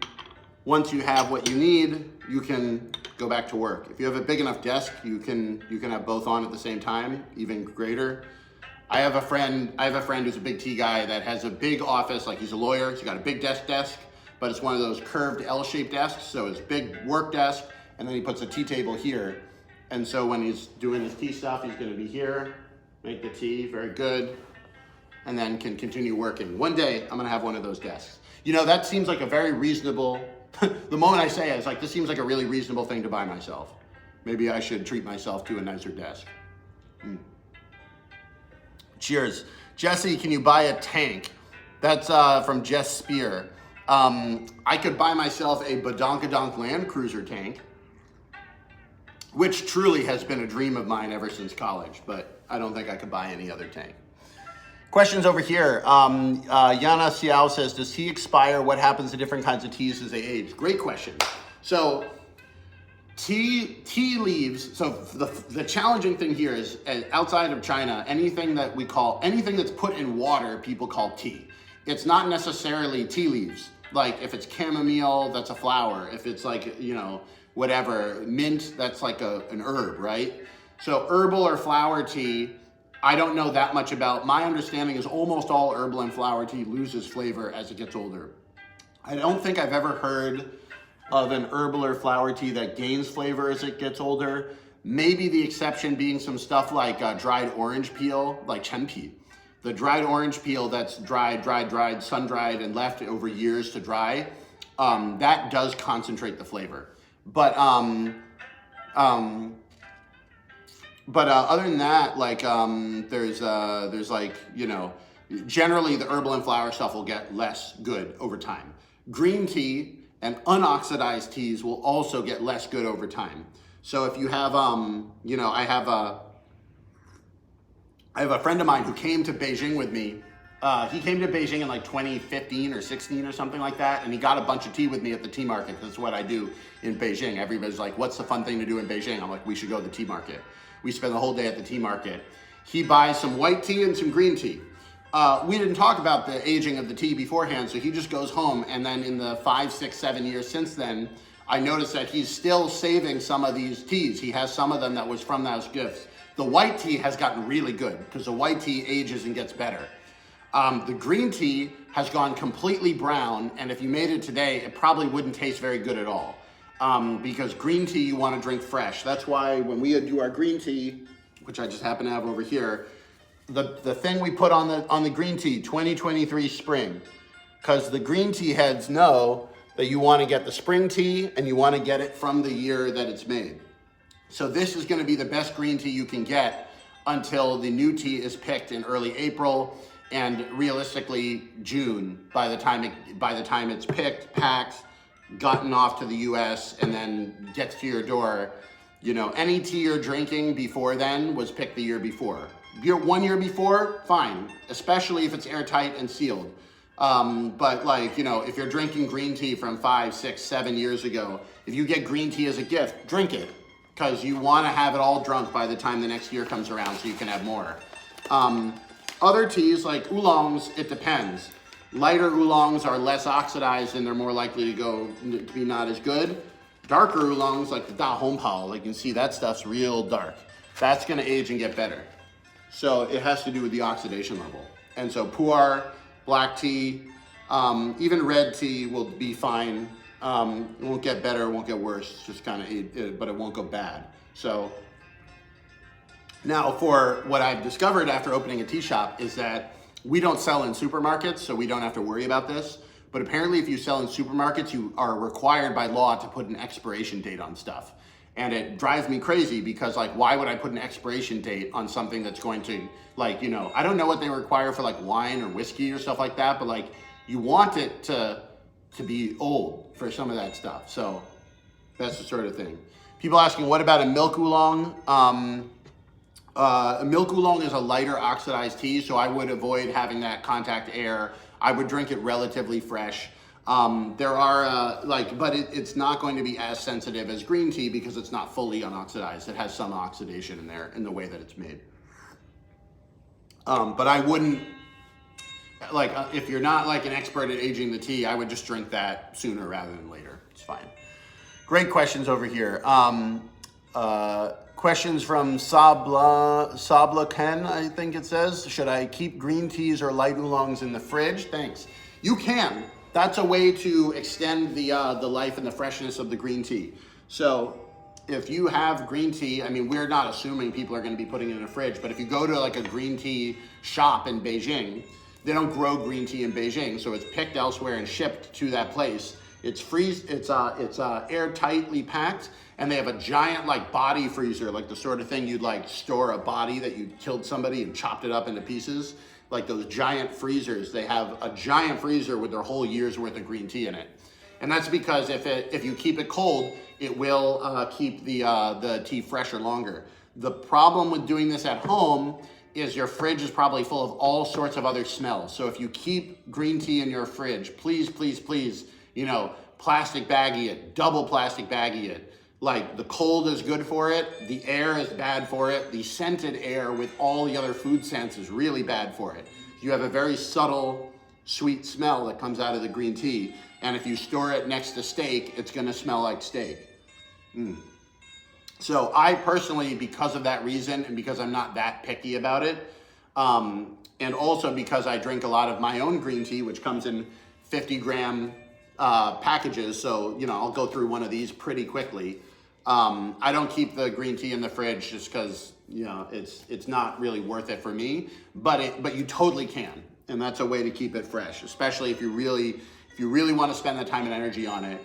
once you have what you need, you can go back to work. If you have a big enough desk, you can have both on at the same time, even greater. I have a friend who's a big tea guy that has a big office, like he's a lawyer. He's got a big desk, but it's one of those curved L-shaped desks. So it's big work desk, and then he puts a tea table here. And so when he's doing his tea stuff, he's gonna be here, make the tea, very good, and then can continue working. One day, I'm gonna have one of those desks. That seems like a very reasonable, the moment I say it, it's like, this seems like a really reasonable thing to buy myself. Maybe I should treat myself to a nicer desk. Cheers. Jesse, can you buy a tank? That's from Jess Spear. I could buy myself a badonkadonk Land Cruiser tank, which truly has been a dream of mine ever since college, but I don't think I could buy any other tank. Questions over here. Yana Xiao says, does tea expire? What happens to different kinds of teas as they age? Great question. So tea leaves, so the challenging thing here is, outside of China, anything that's put in water, people call tea. It's not necessarily tea leaves. Like if it's chamomile, that's a flower. If it's like, whatever, mint, that's like an herb, right? So herbal or flower tea, I don't know that much about. My understanding is almost all herbal and flower tea loses flavor as it gets older. I don't think I've ever heard of an herbal or flower tea that gains flavor as it gets older. Maybe the exception being some stuff like dried orange peel, like chenpi. The dried orange peel that's dried, sun-dried, and left over years to dry, that does concentrate the flavor. But other than that, like there's like, generally the herbal and flower stuff will get less good over time. Green tea and unoxidized teas will also get less good over time. So if you have, I have a friend of mine who came to Beijing with me. He came to Beijing in like 2015 or 16 or something like that, and he got a bunch of tea with me at the tea market. That's what I do in Beijing. Everybody's like, what's the fun thing to do in Beijing? I'm like, we should go to the tea market. We spend the whole day at the tea market. He buys some white tea and some green tea. We didn't talk about the aging of the tea beforehand, so he just goes home, and then in the 5, 6, 7 years since then, I noticed that he's still saving some of these teas. He has some of them that was from those gifts. The white tea has gotten really good because the white tea ages and gets better. The green tea has gone completely brown, and if you made it today, it probably wouldn't taste very good at all. Because green tea you want to drink fresh. That's why when we do our green tea, which I just happen to have over here, the thing we put on the green tea, 2023 spring, because the green tea heads know that you want to get the spring tea and you want to get it from the year that it's made. So this is going to be the best green tea you can get until the new tea is picked in early April and realistically June by the time it's picked, packed, gotten off to the US and then gets to your door. Any tea you're drinking before then was picked the year before. 1 year before, fine, especially if it's airtight and sealed. But if you're drinking green tea from 5, 6, 7 years ago, if you get green tea as a gift, drink it, because you want to have it all drunk by the time the next year comes around so you can have more. Other teas like oolongs, it depends. Lighter oolongs are less oxidized and they're more likely to be not as good. Darker oolongs like the Da Hong Pao, like you can see that stuff's real dark. That's gonna age and get better. So it has to do with the oxidation level. And so pu'er, black tea, even red tea will be fine It won't get better, it won't get worse. It's just kind of, but it won't go bad. So now for what I've discovered after opening a tea shop is that we don't sell in supermarkets, so we don't have to worry about this. But apparently if you sell in supermarkets, you are required by law to put an expiration date on stuff. And it drives me crazy because like, why would I put an expiration date on something that's going to like, you know, I don't know what they require for like wine or whiskey or stuff like that, but like you want it to be old for some of that stuff. So that's the sort of thing. People asking, what about a milk oolong? A milk oolong is a lighter oxidized tea, so I would avoid having that contact air. I would drink it relatively fresh. There are but it's not going to be as sensitive as green tea because it's not fully unoxidized. It has some oxidation in there in the way that it's made. But I wouldn't, if you're not like an expert at aging the tea, I would just drink that sooner rather than later. It's fine. Great questions over here. Questions from Sabla Ken, I think it says. Should I keep green teas or light oolongs in the fridge? Thanks. You can. That's a way to extend the life and the freshness of the green tea. So if you have green tea, I mean, we're not assuming people are going to be putting it in a fridge, but if you go to like a green tea shop in Beijing, they don't grow green tea in Beijing, so it's picked elsewhere and shipped to that place. It's airtightly packed, and they have a giant like body freezer, like the sort of thing you'd like store a body that you killed somebody and chopped it up into pieces. Like those giant freezers, they have a giant freezer with their whole year's worth of green tea in it. And that's because if you keep it cold, it will keep the tea fresher longer. The problem with doing this at home is your fridge is probably full of all sorts of other smells. So if you keep green tea in your fridge, please, please, please, you know, plastic baggie it, double plastic baggie it. Like the cold is good for it, the air is bad for it, the scented air with all the other food scents is really bad for it. You have a very subtle, sweet smell that comes out of the green tea, and if you store it next to steak, it's gonna smell like steak. So I personally, because of that reason, and because I'm not that picky about it, and also because I drink a lot of my own green tea, which comes in 50-gram packages, so you know I'll go through one of these pretty quickly. I don't keep the green tea in the fridge just because you know it's not really worth it for me. But you totally can, and that's a way to keep it fresh, especially if you really want to spend the time and energy on it.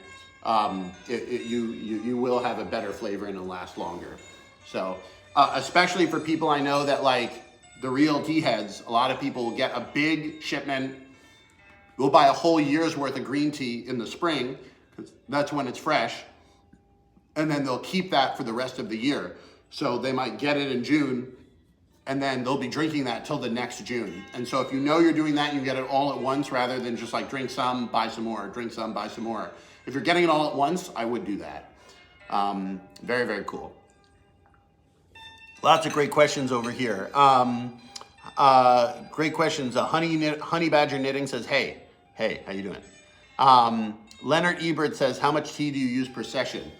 You will have a better flavor and it'll last longer. So especially for people I know that like the real tea heads, a lot of people will get a big shipment. We'll buy a whole year's worth of green tea in the spring, because that's when it's fresh, and then they'll keep that for the rest of the year. So they might get it in June, and then they'll be drinking that till the next June. And so if you know you're doing that, you get it all at once rather than just like drink some, buy some more, drink some, buy some more. If you're getting it all at once, I would do that. Very, very cool. Lots of great questions over here. Great questions. Honey Badger Knitting says, hey, how you doing? Leonard Ebert says, how much tea do you use per session?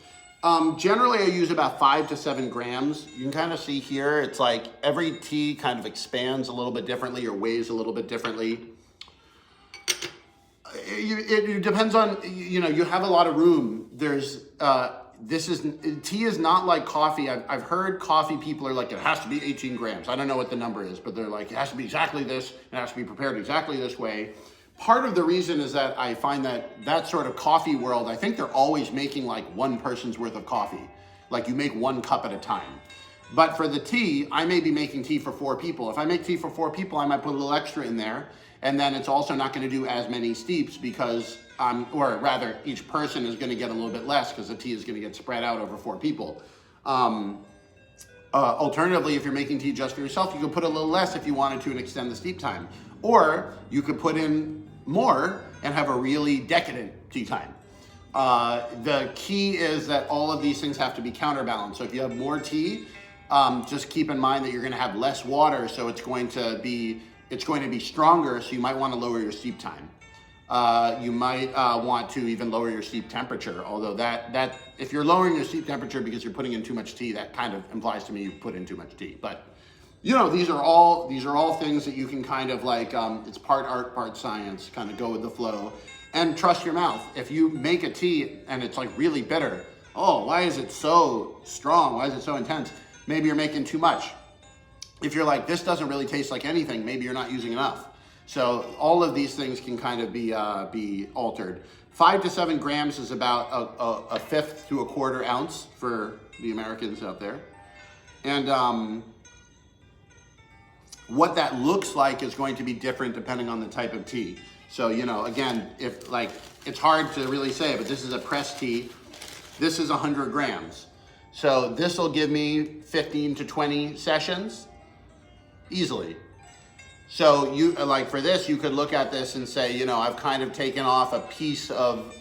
Generally, I use about 5 to 7 grams. You can kind of see here, it's like every tea kind of expands a little bit differently or weighs a little bit differently. It depends on, you know, you have a lot of room. Tea is not like coffee. I've heard coffee people are like, it has to be 18 grams. I don't know what the number is, but they're like, it has to be exactly this. It has to be prepared exactly this way. Part of the reason is that I find that sort of coffee world, I think they're always making like one person's worth of coffee. Like you make 1 cup at a time. But for the tea, I may be making tea for 4 people. If I make tea for 4 people, I might put a little extra in there. And then it's also not going to do as many steeps because, or rather, each person is going to get a little bit less because the tea is going to get spread out over 4 people. Alternatively, if you're making tea just for yourself, you could put a little less if you wanted to and extend the steep time. Or you could put in more and have a really decadent tea time. The key is that all of these things have to be counterbalanced. So if you have more tea, just keep in mind that you're going to have less water, so it's going to be stronger, so you might want to lower your steep time. You might want to even lower your steep temperature, although that if you're lowering your steep temperature because you're putting in too much tea, that kind of implies to me you put in too much tea. But you know, these are all things that you can kind of like, it's part art, part science, kind of go with the flow. And trust your mouth. If you make a tea and it's like really bitter, oh, why is it so strong? Why is it so intense? Maybe you're making too much. If you're like, this doesn't really taste like anything, maybe you're not using enough. So all of these things can kind of be altered. 5 to 7 grams is about a fifth to a quarter ounce for the Americans out there. And what that looks like is going to be different depending on the type of tea. So, you know, again, if like, it's hard to really say, but this is a pressed tea. This is 100 grams. So this will give me 15 to 20 sessions easily. So you, like for this, you could look at this and say, you know, I've kind of taken off a piece of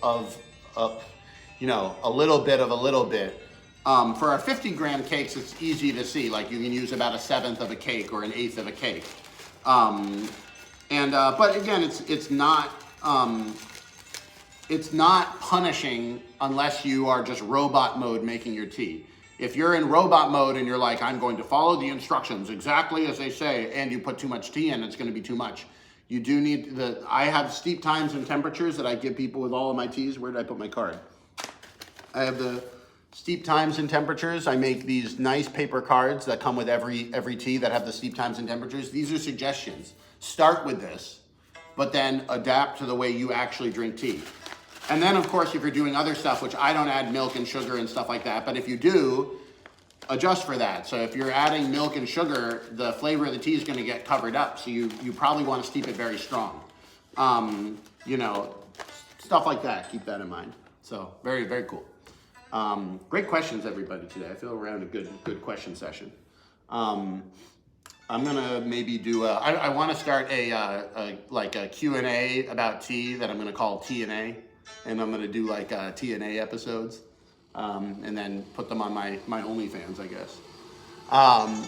you know, a little bit of a little bit. For our 50-gram cakes, it's easy to see. Like you can use about 1/7 of a cake or 1/8 of a cake. But again, it's not punishing unless you are just robot mode making your tea. If you're in robot mode and you're like, I'm going to follow the instructions exactly as they say, and you put too much tea in, it's going to be too much. You do need I have steep times and temperatures that I give people with all of my teas. Where did I put my card? I have the steep times and temperatures. I make these nice paper cards that come with every tea that have the steep times and temperatures. These are suggestions. Start with this, but then adapt to the way you actually drink tea. And then, of course, if you're doing other stuff, which I don't add milk and sugar and stuff like that, but if you do, adjust for that. So if you're adding milk and sugar, the flavor of the tea is going to get covered up. So you probably want to steep it very strong. You know, stuff like that. Keep that in mind. So very, very cool. Great questions, everybody, today. I feel we're having a good question session. I'm gonna maybe do I want to start a Q&A about tea that I'm gonna call T&A. And I'm gonna do like T&A episodes, and then put them on my OnlyFans, I guess.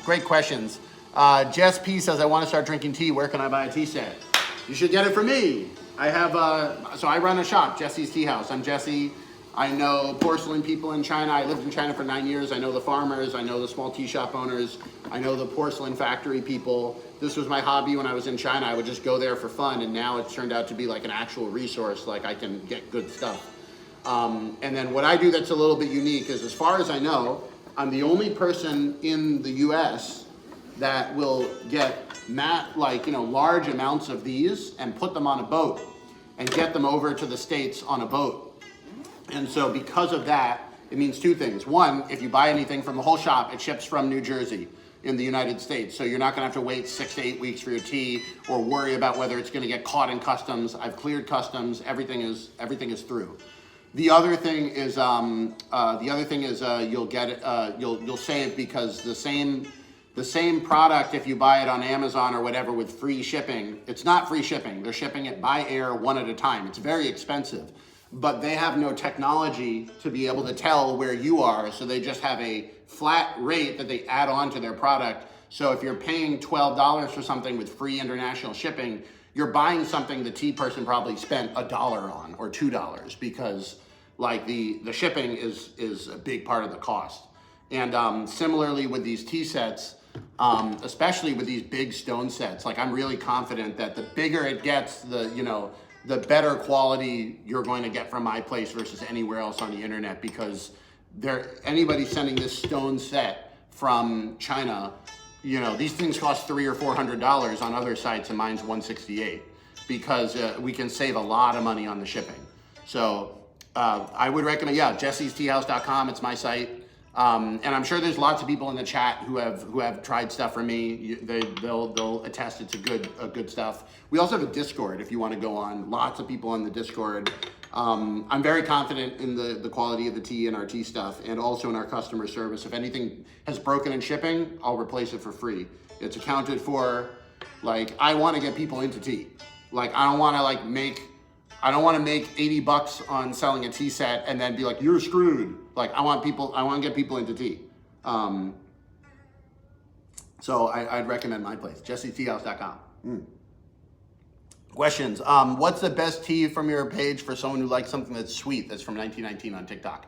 Great questions. Jess P says, I want to start drinking tea. Where can I buy a tea set? You should get it from me. I have so I run a shop, Jesse's Tea House. I'm Jesse. I know porcelain people in China. I lived in China for 9 years. I know the farmers. I know the small tea shop owners. I know the porcelain factory people. This was my hobby when I was in China. I would just go there for fun, and now it's turned out to be like an actual resource. Like I can get good stuff. And then what I do that's a little bit unique is, as far as I know, I'm the only person in the U.S. that will get large amounts of these and put them on a boat and get them over to the States on a boat. And so because of that, it means two things. One, if you buy anything from the whole shop, it ships from New Jersey in the United States. So you're not gonna have to wait 6 to 8 weeks for your tea or worry about whether it's gonna get caught in customs. I've cleared customs, everything is through. The other thing is you'll get it, you'll save, because the same product, if you buy it on Amazon or whatever with free shipping, it's not free shipping. They're shipping it by air one at a time. It's very expensive. But they have no technology to be able to tell where you are, so they just have a flat rate that they add on to their product. So if you're paying $12 for something with free international shipping, you're buying something the tea person probably spent $1 on or $2, because like the shipping is a big part of the cost. And similarly with these tea sets, especially with these big stone sets, like I'm really confident that the bigger it gets, the better quality you're going to get from my place versus anywhere else on the internet, because anybody sending this stone set from China, these things cost $300 or $400 on other sites, and mine's $168, because we can save a lot of money on the shipping. So I would recommend, jessesteahouse.com, it's my site. And I'm sure there's lots of people in the chat who have tried stuff from me. They'll attest it's a good stuff. We also have a Discord if you want to go on. Lots of people on the Discord. I'm very confident in the quality of the tea and our tea stuff, and also in our customer service. If anything has broken in shipping, I'll replace it for free. It's accounted for. Like, I want to get people into tea. Like, I don't want to make $80 on selling a tea set and then be like, you're screwed. Like, I want to get people into tea. So I'd recommend my place, jessesteahouse.com. Questions. What's the best tea from your page for someone who likes something that's sweet, that's from 1919 on TikTok?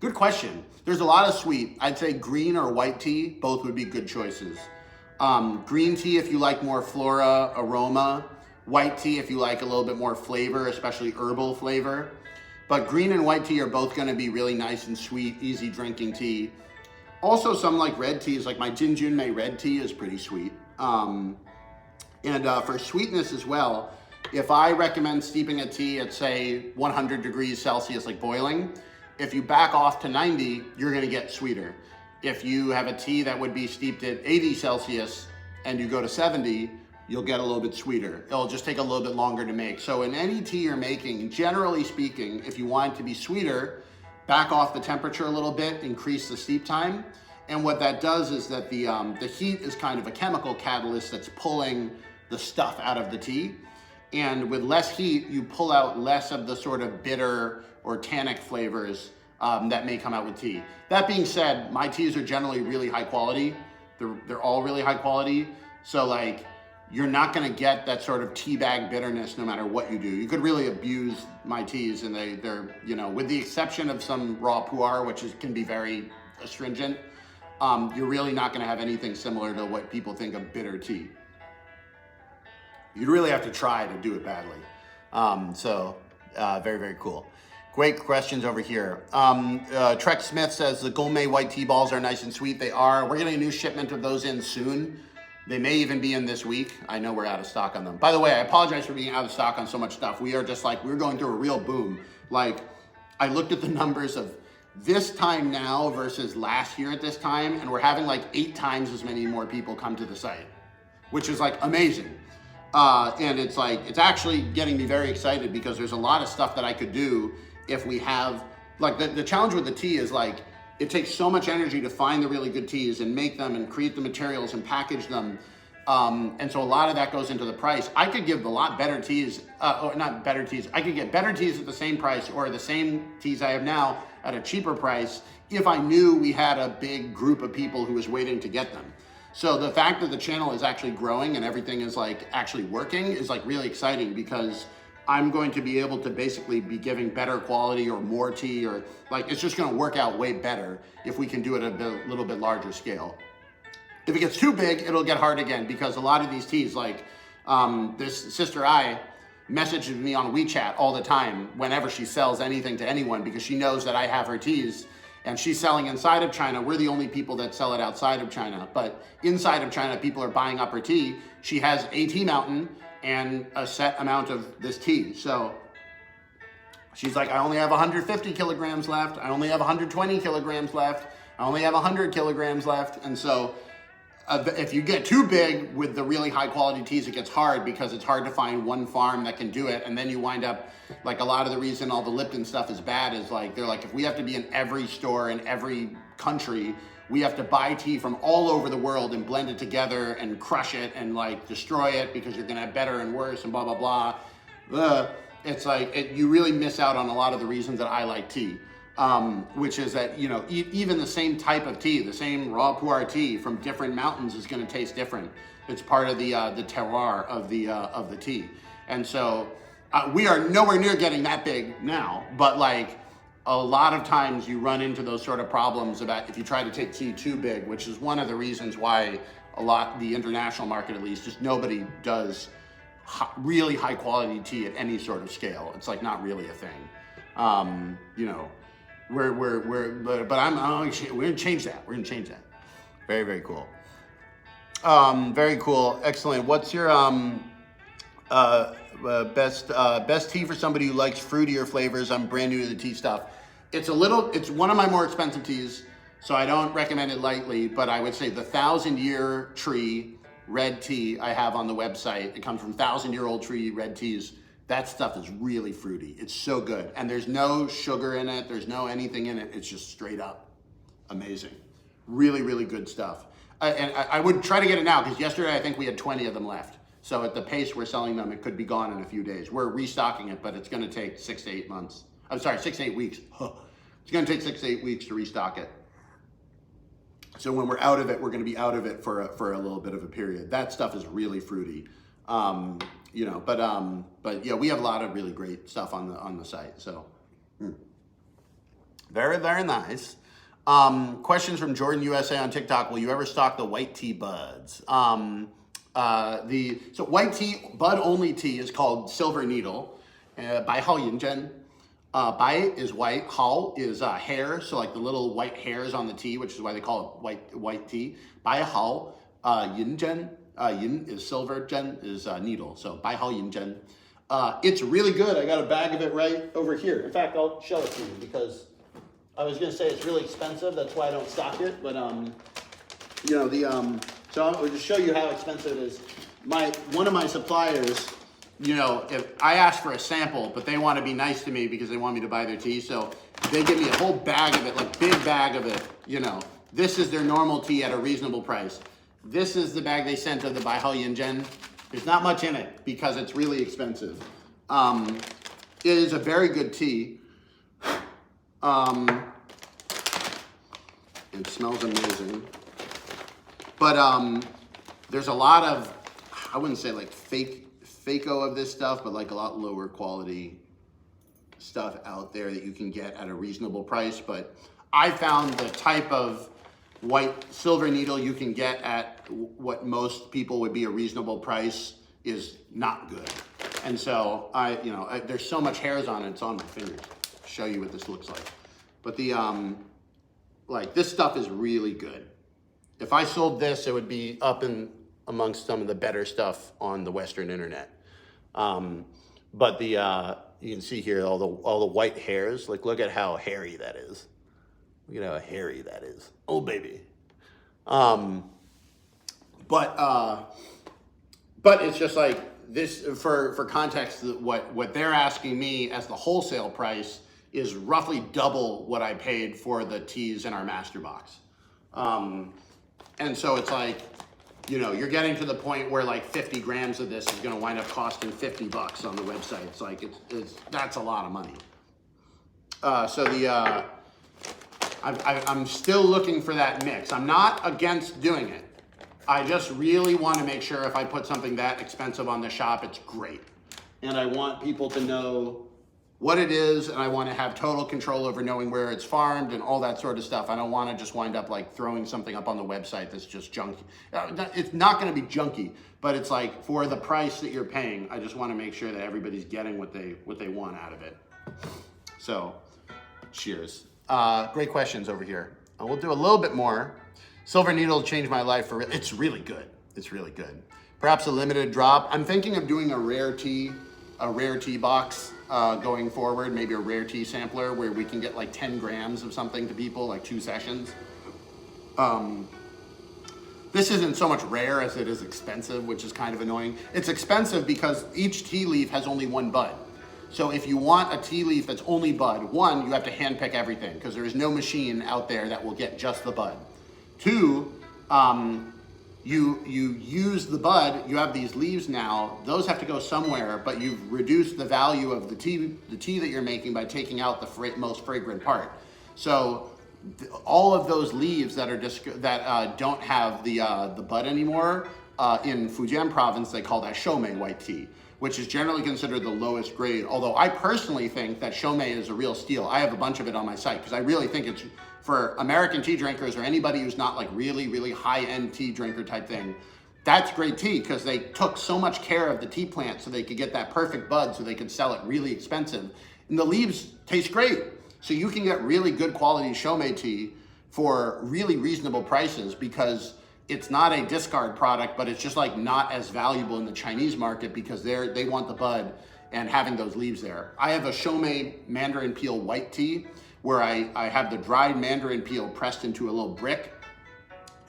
Good question. There's a lot of sweet. I'd say green or white tea, both would be good choices. Green tea if you like more flora, aroma. White tea if you like a little bit more flavor, especially herbal flavor. But green and white tea are both going to be really nice and sweet, easy drinking tea. Also, some like red teas, like my Jin Junmei red tea is pretty sweet. For sweetness as well, if I recommend steeping a tea at say 100 degrees Celsius, like boiling, if you back off to 90, you're going to get sweeter. If you have a tea that would be steeped at 80 Celsius and you go to 70, you'll get a little bit sweeter. It'll just take a little bit longer to make. So in any tea you're making, generally speaking, if you want it to be sweeter, back off the temperature a little bit, increase the steep time. And what that does is that the heat is kind of a chemical catalyst that's pulling the stuff out of the tea. And with less heat, you pull out less of the sort of bitter or tannic flavors that may come out with tea. That being said, my teas are generally really high quality. They're all really high quality. So like, you're not gonna get that sort of tea bag bitterness no matter what you do. You could really abuse my teas and they're, you know, with the exception of some raw pu'er, which can be very astringent, you're really not gonna have anything similar to what people think of bitter tea. You'd really have to try to do it badly. Very, very cool. Great questions over here. Trek Smith says the gourmet white tea balls are nice and sweet. They are. We're getting a new shipment of those in soon. They may even be in this week. I know we're out of stock on them. By the way, I apologize for being out of stock on so much stuff. We are just like, we're going through a real boom. Like, I looked at the numbers of this time now versus last year at this time, and we're having like 8 times as many more people come to the site, which is like amazing. And it's like, it's actually getting me very excited because there's a lot of stuff that I could do if we have, like the challenge with the tea is like, it takes so much energy to find the really good teas and make them and create the materials and package them. And so a lot of that goes into the price. I could give a lot better teas, or not better teas, I could get better teas at the same price or the same teas I have now at a cheaper price if I knew we had a big group of people who was waiting to get them. So the fact that the channel is actually growing and everything is like actually working is like really exciting because I'm going to be able to basically be giving better quality or more tea, or like, it's just gonna work out way better if we can do it at a little bit larger scale. If it gets too big, it'll get hard again because a lot of these teas, like this Sister I messages me on WeChat all the time whenever she sells anything to anyone because she knows that I have her teas and she's selling inside of China. We're the only people that sell it outside of China, but inside of China, people are buying up her tea. She has a tea mountain and a set amount of this tea. So she's like, I only have 150 kilograms left. I only have 120 kilograms left. I only have 100 kilograms left. And so if you get too big with the really high quality teas, it gets hard because it's hard to find one farm that can do it. And then you wind up, like a lot of the reason all the Lipton stuff is bad is like, they're like, if we have to be in every store in every country, we have to buy tea from all over the world and blend it together and crush it and like destroy it because you're gonna have better and worse and blah, blah, blah. It's like, you really miss out on a lot of the reasons that I like tea. Which is that, you know, even the same type of tea, the same raw pu'er tea from different mountains is gonna taste different. It's part of the terroir of the tea. And so we are nowhere near getting that big now, but like, a lot of times you run into those sort of problems about if you try to take tea too big, which is one of the reasons why the international market at least, just nobody does really high quality tea at any sort of scale. It's like not really a thing. You know, we're gonna change that. We're gonna change that. Very, very cool. Very cool. Excellent. What's your best tea for somebody who likes fruitier flavors? I'm brand new to the tea stuff. It's one of my more expensive teas, so I don't recommend it lightly, but I would say the 1,000-year tree red tea I have on the website. It comes from 1,000-year-old tree red teas. That stuff is really fruity. It's so good. And there's no sugar in it. There's no anything in it. It's just straight up amazing. Really, really good stuff. I would try to get it now because yesterday I think we had 20 of them left. So at the pace we're selling them, it could be gone in a few days. We're restocking it, but it's gonna take 6 to 8 months. I'm sorry, 6 to 8 weeks. It's gonna take 6 to 8 weeks to restock it. So when we're out of it, we're gonna be out of it for a little bit of a period. That stuff is really fruity. You know, but yeah, we have a lot of really great stuff on the site. So very, very nice. Questions from Jordan USA on TikTok. Will you ever stock the white tea buds? So white tea, bud only tea is called Silver Needle by Hao Yinzhen. Bai is white, Hao is hair, so like the little white hairs on the tea, which is why they call it white tea. Bai Hao, Yinzhen, Yin is silver, Zhen is needle, so Bai Hao Yinzhen. It's really good. I got a bag of it right over here. In fact, I'll show it to you because I was gonna say it's really expensive. That's why I don't stock it. But you know so I'll just show you how expensive it is. One of my suppliers, you know, if I ask for a sample, but they want to be nice to me because they want me to buy their tea, so they give me a whole bag of it, like big bag of it. You know, this is their normal tea at a reasonable price. This is the bag they sent of the Bai Hao Yinzhen. There's not much in it because it's really expensive. It is a very good tea. It smells amazing. But there's a lot of, I wouldn't say like fake-o of this stuff, but like a lot lower quality stuff out there that you can get at a reasonable price. But I found the type of white silver needle you can get at what most people would be a reasonable price is not good. And so there's so much hairs on it, it's on my fingers. I'll show you what this looks like. But like this stuff is really good. If I sold this, it would be up in amongst some of the better stuff on the Western internet. But you can see here all the white hairs. Like, look at how hairy that is. Look at how hairy that is. Oh, baby. But it's just like this, for context, what they're asking me as the wholesale price is roughly double what I paid for the teas in our master box. And so it's like, you know, you're getting to the point where like 50 grams of this is going to wind up costing $50 on the website. It's like, that's a lot of money. I'm still looking for that mix. I'm not against doing it. I just really want to make sure if I put something that expensive on the shop, it's great. And I want people to know what it is, and I want to have total control over knowing where it's farmed and all that sort of stuff. I don't want to just wind up like throwing something up on the website that's just junky. It's not going to be junky, but it's like for the price that you're paying, I just want to make sure that everybody's getting what they want out of it. So, cheers. Great questions over here. We'll do a little bit more. Silver Needle changed my life for real. It's really good. It's really good. Perhaps a limited drop. I'm thinking of doing a rare tea box going forward, maybe a rare tea sampler where we can get like 10 grams of something to people, like 2 sessions. This isn't so much rare as it is expensive, which is kind of annoying. It's expensive because each tea leaf has only one bud. So if you want a tea leaf that's only bud, one, you have to handpick everything because there is no machine out there that will get just the bud. Two, you use the bud, you have these leaves now, those have to go somewhere, but you've reduced the value of the tea that you're making by taking out the most fragrant part. So all of those leaves that don't have the bud anymore, in Fujian province, they call that shoumei white tea, which is generally considered the lowest grade. Although I personally think that shoumei is a real steal. I have a bunch of it on my site because I really think it's, for American tea drinkers or anybody who's not like really, really high-end tea drinker type thing, that's great tea because they took so much care of the tea plant so they could get that perfect bud so they could sell it really expensive. And the leaves taste great. So you can get really good quality shoumei tea for really reasonable prices because it's not a discard product, but it's just like not as valuable in the Chinese market because they want the bud and having those leaves there. I have a shoumei mandarin peel white tea where I have the dried mandarin peel pressed into a little brick,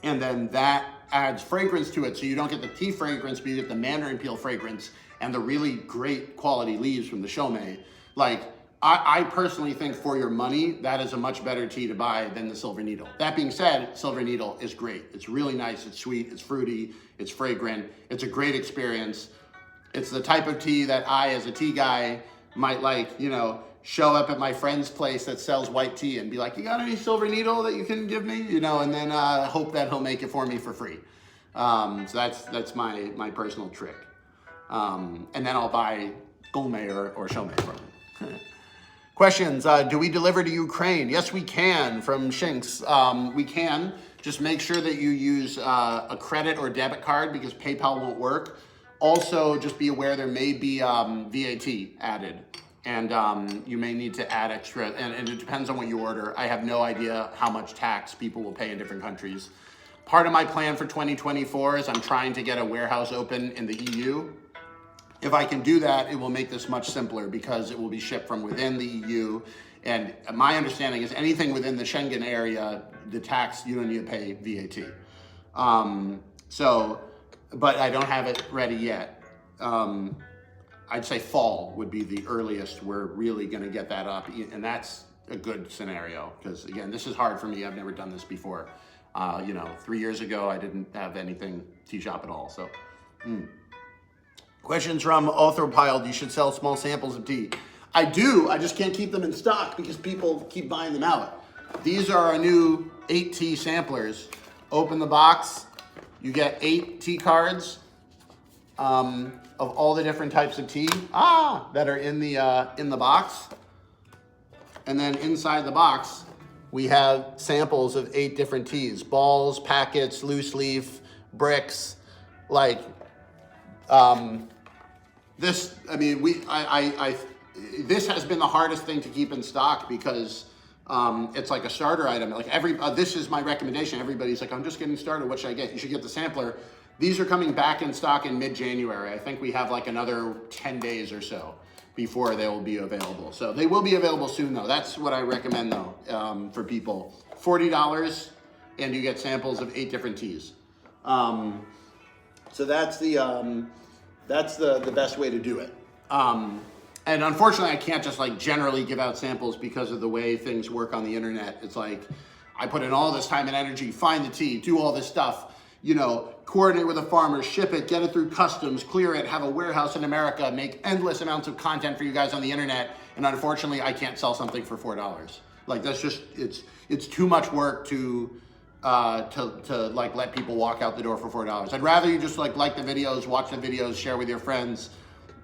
and then that adds fragrance to it. So you don't get the tea fragrance, but you get the mandarin peel fragrance and the really great quality leaves from the shoumei. Like, I personally think for your money, that is a much better tea to buy than the Silver Needle. That being said, Silver Needle is great. It's really nice, it's sweet, it's fruity, it's fragrant, it's a great experience. It's the type of tea that I, as a tea guy, might like, you know, show up at my friend's place that sells white tea and be like, you got any Silver Needle that you can give me? You know, and then hope that he'll make it for me for free. So that's my personal trick. And then I'll buy gongmei or shoumei from him. Questions, do we deliver to Ukraine? Yes, we can from Shinx. We can. Just make sure that you use a credit or debit card because PayPal won't work. Also, just be aware there may be VAT added. And you may need to add extra, and it depends on what you order. I have no idea how much tax people will pay in different countries. Part of my plan for 2024 is I'm trying to get a warehouse open in the EU. If I can do that, it will make this much simpler because it will be shipped from within the EU. And my understanding is anything within the Schengen area, the tax, you don't need to pay VAT. But I don't have it ready yet. I'd say fall would be the earliest we're really gonna get that up. And that's a good scenario because again, this is hard for me. I've never done this before. 3 years ago, I didn't have anything tea shop at all, so. Questions from Orthopiled. You should sell small samples of tea. I do, I just can't keep them in stock because people keep buying them out. These are our new 8 tea samplers. Open the box, you get 8 tea cards of all the different types of tea that are in the box. And then inside the box, we have samples of 8 different teas. Balls, packets, loose leaf, bricks, this, I mean, this has been the hardest thing to keep in stock because it's like a starter item. Like this is my recommendation. Everybody's like, I'm just getting started. What should I get? You should get the sampler. These are coming back in stock in mid-January. I think we have like another 10 days or so before they will be available. So they will be available soon though. That's what I recommend though for people. $40 and you get samples of 8 different teas. So that's the best way to do it. And unfortunately, I can't just like generally give out samples because of the way things work on the internet. It's like, I put in all this time and energy, find the tea, do all this stuff, coordinate with a farmer, ship it, get it through customs, clear it, have a warehouse in America, make endless amounts of content for you guys on the internet. And unfortunately, I can't sell something for $4. Like that's just, it's too much work to like let people walk out the door for $4. I'd rather you just like the videos, watch the videos, share with your friends.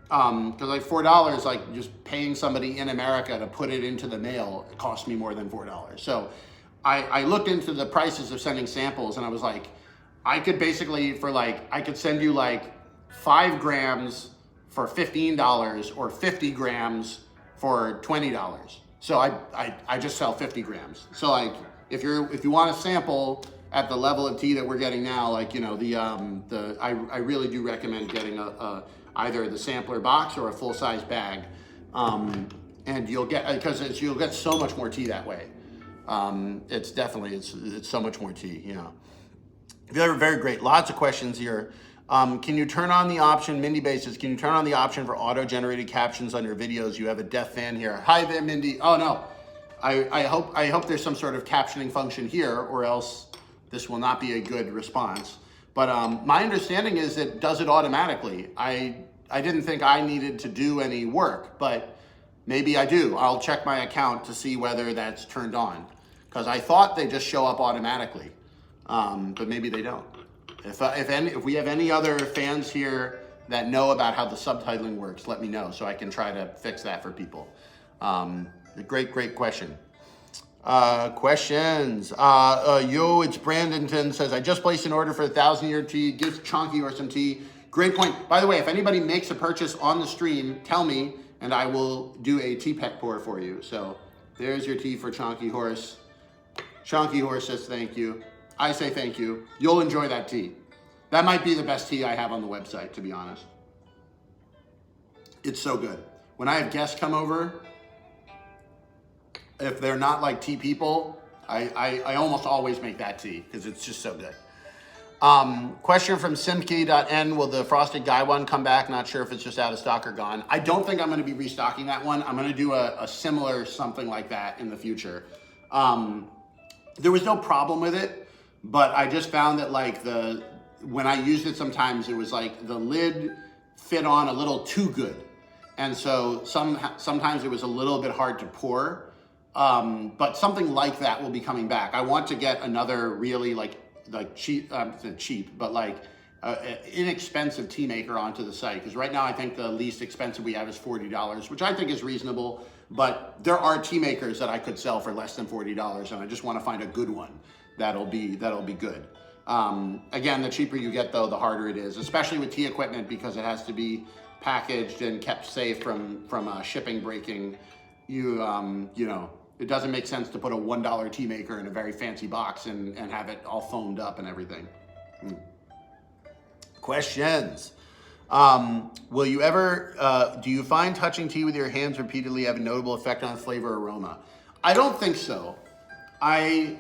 Because like $4, like just paying somebody in America to put it into the mail, it cost me more than $4. So I looked into the prices of sending samples and I was like, I could basically I could send you like 5 grams for $15 or 50 grams for $20. So I just sell 50 grams. So like if you want to sample at the level of tea that we're getting now, like I really do recommend getting either the sampler box or a full-size bag, and you'll get so much more tea that way. It's so much more tea, Very great. Lots of questions here. Can you turn on the option, Mindy Bases, can you turn on the option for auto-generated captions on your videos? You have a deaf fan here. Hi there, Mindy. Oh no, I hope there's some sort of captioning function here, or else this will not be a good response. But my understanding is it does it automatically. I didn't think I needed to do any work, but maybe I do. I'll check my account to see whether that's turned on, because I thought they just show up automatically, but maybe they don't. If we have any other fans here that know about how the subtitling works, let me know so I can try to fix that for people. Great question. Questions. It's Brandonton says, I just placed an order for 1,000-year tea. Give Chonky or some tea. Great point. By the way, if anybody makes a purchase on the stream, tell me and I will do a tea pet pour for you. So there's your tea for Chonky Horse. Chonky Horse says thank you. I say thank you. You'll enjoy that tea. That might be the best tea I have on the website, to be honest. It's so good. When I have guests come over, if they're not like tea people, I almost always make that tea because it's just so good. Question from Simke.n, will the Frosted Guy one come back? Not sure if it's just out of stock or gone. I don't think I'm going to be restocking that one. I'm going to do a similar something like that in the future. There was no problem with it, but I just found that when I used it sometimes, it was like the lid fit on a little too good. And so sometimes it was a little bit hard to pour. But something like that will be coming back. I want to get another really cheap, but inexpensive tea maker onto the site, because right now I think the least expensive we have is $40, which I think is reasonable, but there are tea makers that I could sell for less than $40, and I just want to find a good one that'll be good. Again, the cheaper you get though, the harder it is, especially with tea equipment, because it has to be packaged and kept safe from shipping breaking. You know, it doesn't make sense to put a $1 tea maker in a very fancy box and have it all foamed up and everything. Questions. Will you ever, do you find touching tea with your hands repeatedly have a notable effect on flavor aroma? I don't think so. I've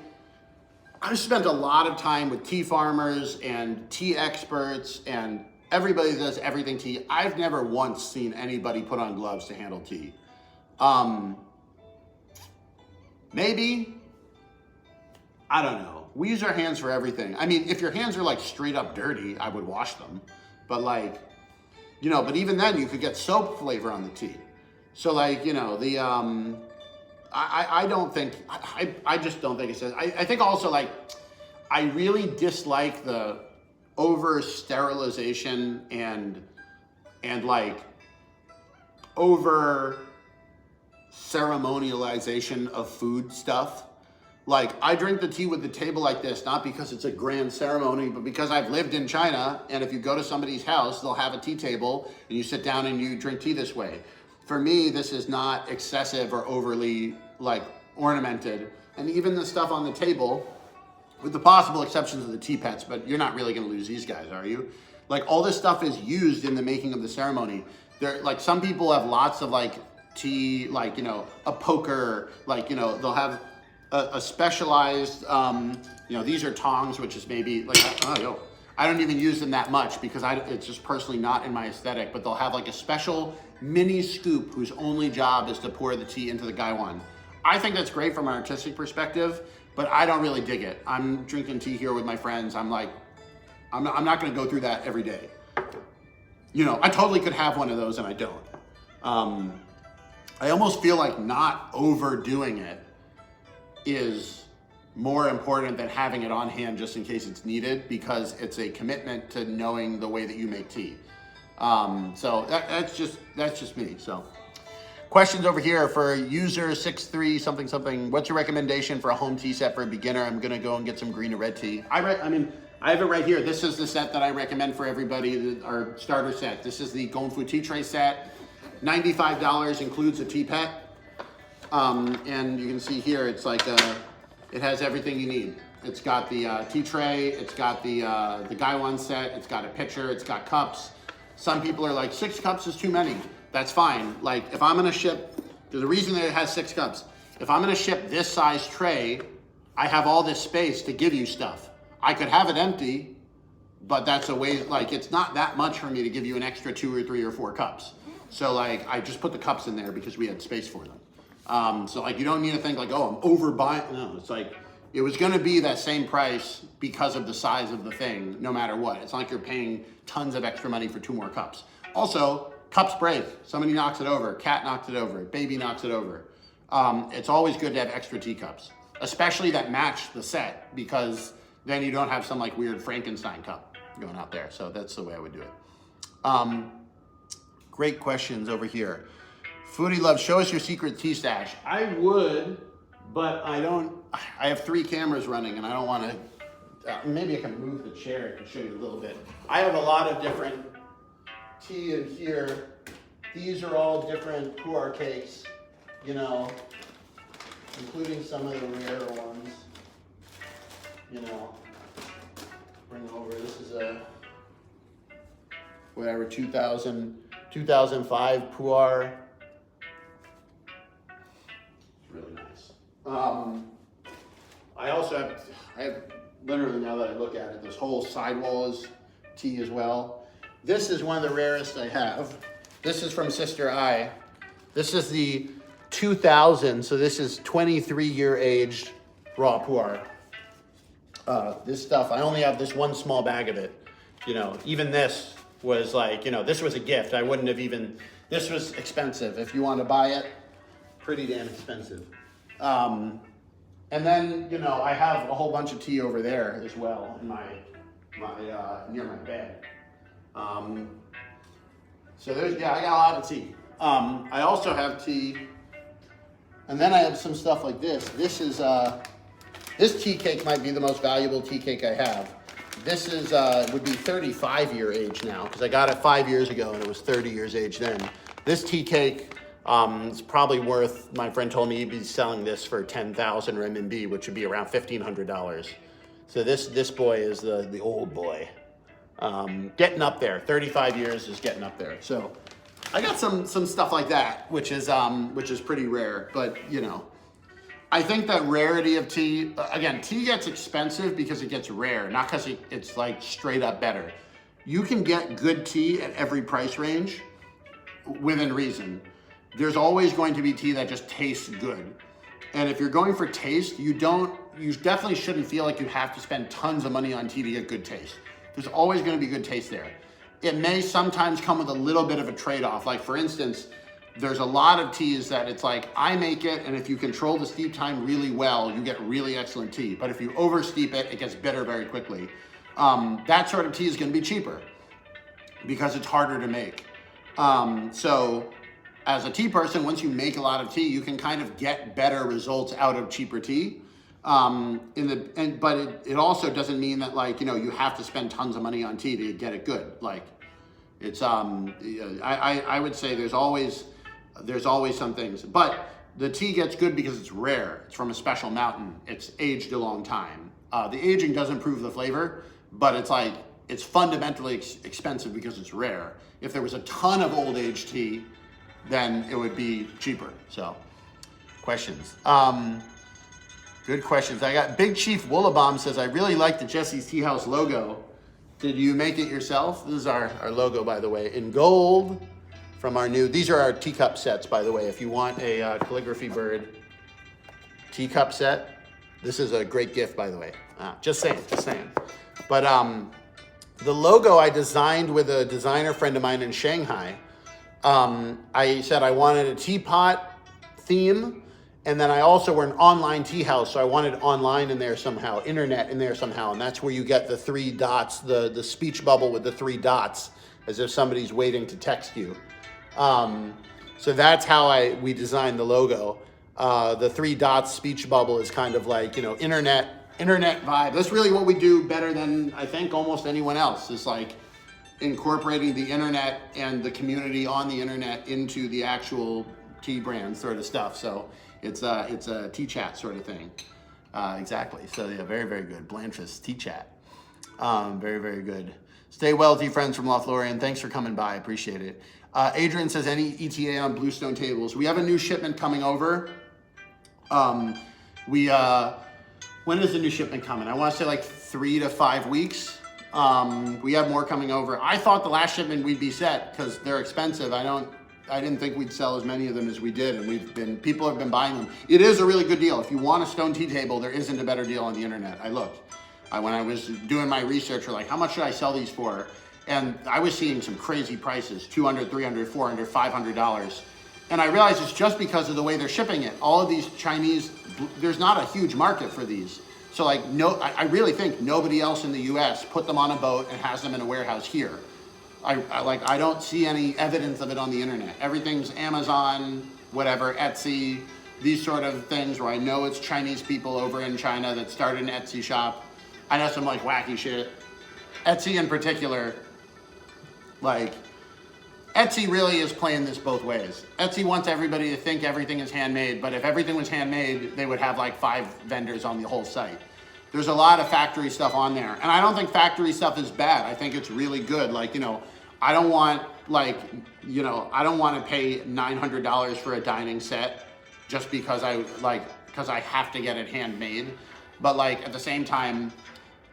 spent a lot of time with tea farmers and tea experts and everybody that does everything tea. I've never once seen anybody put on gloves to handle tea. Maybe, I don't know. We use our hands for everything. I mean, if your hands are like straight up dirty, I would wash them. But like, you know, but even then you could get soap flavor on the tea. So like, you know, the, I don't think, I just don't think it says, I think also like, I really dislike the over sterilization and like over ceremonialization of food stuff. Like, I drink the tea with the table like this, not because it's a grand ceremony, but because I've lived in China, and if you go to somebody's house, they'll have a tea table, and you sit down and you drink tea this way. For me, this is not excessive or overly, like, ornamented. And even the stuff on the table, with the possible exceptions of the tea pets, but you're not really gonna lose these guys, are you? Like, all this stuff is used in the making of the ceremony. There, like, some people have lots of, like, tea, like, you know, a poker, like, you know, they'll have a specialized, you know, these are tongs, which is maybe like, I don't even use them that much because it's just personally not in my aesthetic, but they'll have like a special mini scoop whose only job is to pour the tea into the gaiwan. I think that's great from an artistic perspective, but I don't really dig it. I'm drinking tea here with my friends. I'm like, I'm not gonna go through that every day. You know, I totally could have one of those and I don't. I almost feel like not overdoing it is more important than having it on hand just in case it's needed, because it's a commitment to knowing the way that you make tea. So that's just me. So questions over here for user 63 something something. What's your recommendation for a home tea set for a beginner? I'm gonna go and get some green or red tea. I have it right here. This is the set that I recommend for everybody, our starter set. This is the Gongfu tea tray set. $95 includes a tea pet. And you can see here, it's like, it has everything you need. It's got the tea tray, it's got the gaiwan set, it's got a pitcher, it's got cups. Some people are like, 6 cups is too many. That's fine. Like, if I'm gonna ship, there's a reason that it has 6 cups. If I'm gonna ship this size tray, I have all this space to give you stuff. I could have it empty, but that's a way, like, it's not that much for me to give you an extra 2 or 3 or 4 cups. So like, I just put the cups in there because we had space for them. So like, you don't need to think like, oh, I'm overbuying. No, it's like, it was gonna be that same price because of the size of the thing, no matter what. It's not like you're paying tons of extra money for 2 more cups. Also, cups break. Somebody knocks it over, cat knocks it over, baby knocks it over. It's always good to have extra teacups, especially that match the set, because then you don't have some like weird Frankenstein cup going out there. So that's the way I would do it. Great questions over here. Foodie Love, show us your secret tea stash. I would, but I don't. I have 3 cameras running and I don't want to, maybe I can move the chair to show you a little bit. I have a lot of different tea in here. These are all different pu'er cakes, you know, including some of the rarer ones, you know. Bring over, this is a, whatever, 2005 pu'er. Really nice. I also have literally, now that I look at it, this whole sidewall is tea as well. This is one of the rarest I have. This is from Sister I. This is the 2000, so this is 23-year aged raw pu'er. This stuff, I only have this one small bag of it. You know, even this was like, you know, this was a gift. I wouldn't have even, this was expensive. If you want to buy it, pretty damn expensive. And then, you know, I have a whole bunch of tea over there as well in my near my bed. So I got a lot of tea. I also have tea, and then I have some stuff like this. This tea cake might be the most valuable tea cake I have. This would be 35-year age now, because I got it 5 years ago and it was 30 years age then. This tea cake is probably worth, my friend told me he'd be selling this for 10,000 RMB, which would be around $1,500. So this boy is the old boy. Getting up there, 35 years is getting up there. So I got some stuff like that, which is pretty rare, but you know. I think that rarity of tea, again, tea gets expensive because it gets rare, not because it's like straight up better. You can get good tea at every price range within reason. There's always going to be tea that just tastes good. And if you're going for taste, you definitely shouldn't feel like you have to spend tons of money on tea to get good taste. There's always going to be good taste there. It may sometimes come with a little bit of a trade-off. Like for instance, there's a lot of teas that it's like, I make it, and if you control the steep time really well, you get really excellent tea. But if you over steep it, it gets bitter very quickly. That sort of tea is gonna be cheaper because it's harder to make. So as a tea person, once you make a lot of tea, you can kind of get better results out of cheaper tea. But it also doesn't mean that like, you know, you have to spend tons of money on tea to get it good. Like it's, I would say there's always some things, but the tea gets good because it's rare. It's from a special mountain. It's aged a long time. The aging does improve the flavor, but it's fundamentally expensive because it's rare. If there was a ton of old age tea, then it would be cheaper. So, questions. Good questions. I got Big Chief Woolabomb says, I really like the Jesse's Tea House logo. Did you make it yourself? This is our logo, by the way, in gold. From our these are our teacup sets, by the way. If you want a calligraphy bird teacup set, this is a great gift, by the way. Just saying. But the logo I designed with a designer friend of mine in Shanghai. I said I wanted a teapot theme, and then I also were an online tea house, so I wanted online in there somehow, internet in there somehow, and that's where you get the 3 dots, the speech bubble with the 3 dots, as if somebody's waiting to text you. So that's how we designed the logo. The 3 dots speech bubble is kind of like, you know, internet vibe. That's really what we do better than I think almost anyone else. Is like incorporating the internet and the community on the internet into the actual tea brand sort of stuff. So it's a tea chat sort of thing. Exactly. So yeah, very, very good. Blanche's tea chat. Very, very good. Stay well, tea friends from Lothlorien. Thanks for coming by. Appreciate it. Adrian says, any ETA on Bluestone tables? We have a new shipment coming over. When is the new shipment coming? I want to say like 3 to 5 weeks. We have more coming over. I thought the last shipment we'd be set because they're expensive. I didn't think we'd sell as many of them as we did, and people have been buying them. It is a really good deal. If you want a stone tea table, there isn't a better deal on the internet. I looked. When I was doing my research, we're like, how much should I sell these for? And I was seeing some crazy prices, $200, $300, $400, $500. And I realized it's just because of the way they're shipping it. All of these Chinese, there's not a huge market for these. So like, I really think nobody else in the US put them on a boat and has them in a warehouse here. I don't see any evidence of it on the internet. Everything's Amazon, whatever, Etsy, these sort of things where I know it's Chinese people over in China that started an Etsy shop. I know some like wacky shit. Etsy in particular, like, Etsy really is playing this both ways. Etsy wants everybody to think everything is handmade, but if everything was handmade, they would have like 5 vendors on the whole site. There's a lot of factory stuff on there. And I don't think factory stuff is bad. I think it's really good. Like, you know, I don't want to pay $900 for a dining set just because I have to get it handmade. But like at the same time,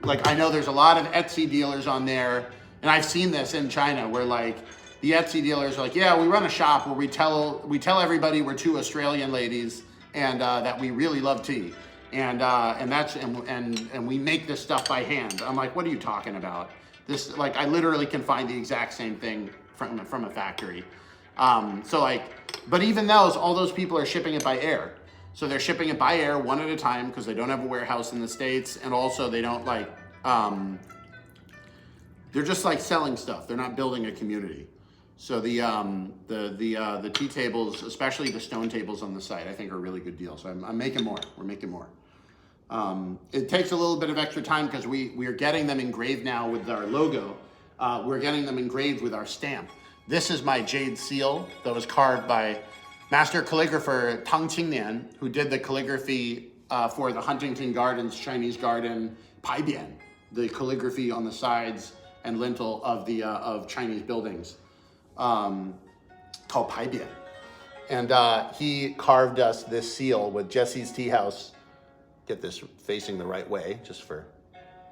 like I know there's a lot of Etsy dealers on there, and I've seen this in China where like the Etsy dealers are like, yeah, we run a shop where we tell everybody we're 2 Australian ladies and that we really love tea. And we make this stuff by hand. I'm like, what are you talking about? This, like, I literally can find the exact same thing from a factory. So like, but even all those people are shipping it by air. So they're shipping it by air 1 at a time because they don't have a warehouse in the States, and also they don't like, they're just like selling stuff. They're not building a community. So the tea tables, especially the stone tables on the site, I think are a really good deal. So I'm making more. We're making more. It takes a little bit of extra time because we are getting them engraved now with our logo. We're getting them engraved with our stamp. This is my jade seal that was carved by master calligrapher Tang Qingnian, who did the calligraphy for the Huntington Gardens Chinese garden Paibian, the calligraphy on the sides and lintel of Chinese buildings, called Paibian. And he carved us this seal with Jesse's Tea House. Get this facing the right way, just for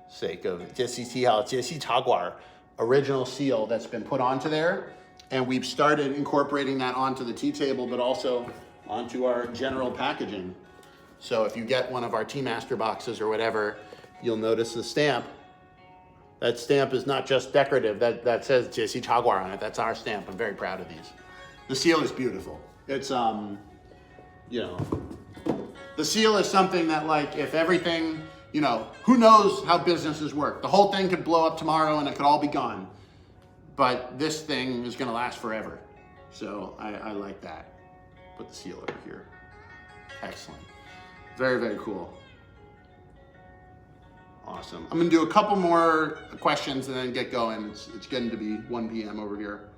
sake of Jesse's Tea House, Jesse Chaguar, original seal that's been put onto there. And we've started incorporating that onto the tea table, but also onto our general packaging. So if you get one of our Tea Master boxes or whatever, you'll notice the stamp. That stamp is not just decorative. That says Jesse Chaguar on it. That's our stamp. I'm very proud of these. The seal is beautiful. It's, you know, the seal is something that, like, if everything, you know, who knows how businesses work? The whole thing could blow up tomorrow and it could all be gone. But this thing is going to last forever. So I like that. Put the seal over here. Excellent. Very, very cool. Awesome. I'm going to do a couple more questions and then get going. It's getting to be 1 p.m. over here.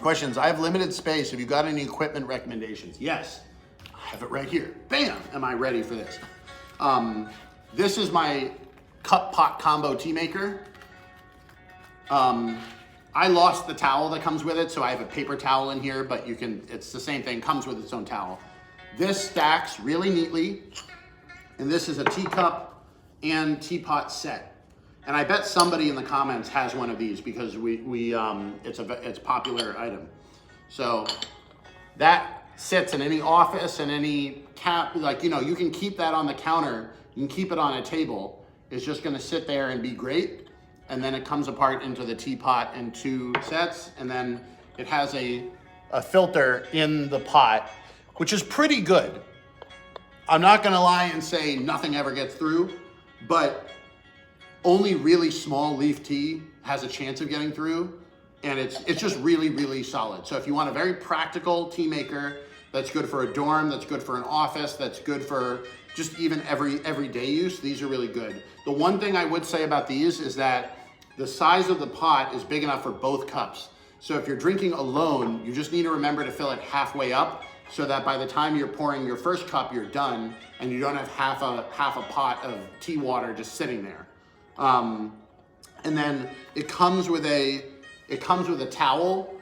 Questions. I have limited space. Have you got any equipment recommendations? Yes. I have it right here. Bam! Am I ready for this? This is my cup pot combo tea maker. I lost the towel that comes with it, so I have a paper towel in here, but you can, it's the same thing, comes with its own towel. This stacks really neatly, and this is a teacup and teapot set. And I bet somebody in the comments has one of these because it's a popular item. So that sits in any office and any like, you know, you can keep that on the counter, you can keep it on a table. It's just gonna sit there and be great. And then it comes apart into the teapot in 2 sets, and then it has a filter in the pot, which is pretty good. I'm not gonna lie and say nothing ever gets through, but only really small leaf tea has a chance of getting through, and it's just really, really solid. So if you want a very practical tea maker that's good for a dorm, that's good for an office, that's good for just even everyday use, these are really good. The one thing I would say about these is that the size of the pot is big enough for both cups. So if you're drinking alone, you just need to remember to fill it halfway up so that by the time you're pouring your first cup, you're done and you don't have half a pot of tea water just sitting there. And then it comes with a towel.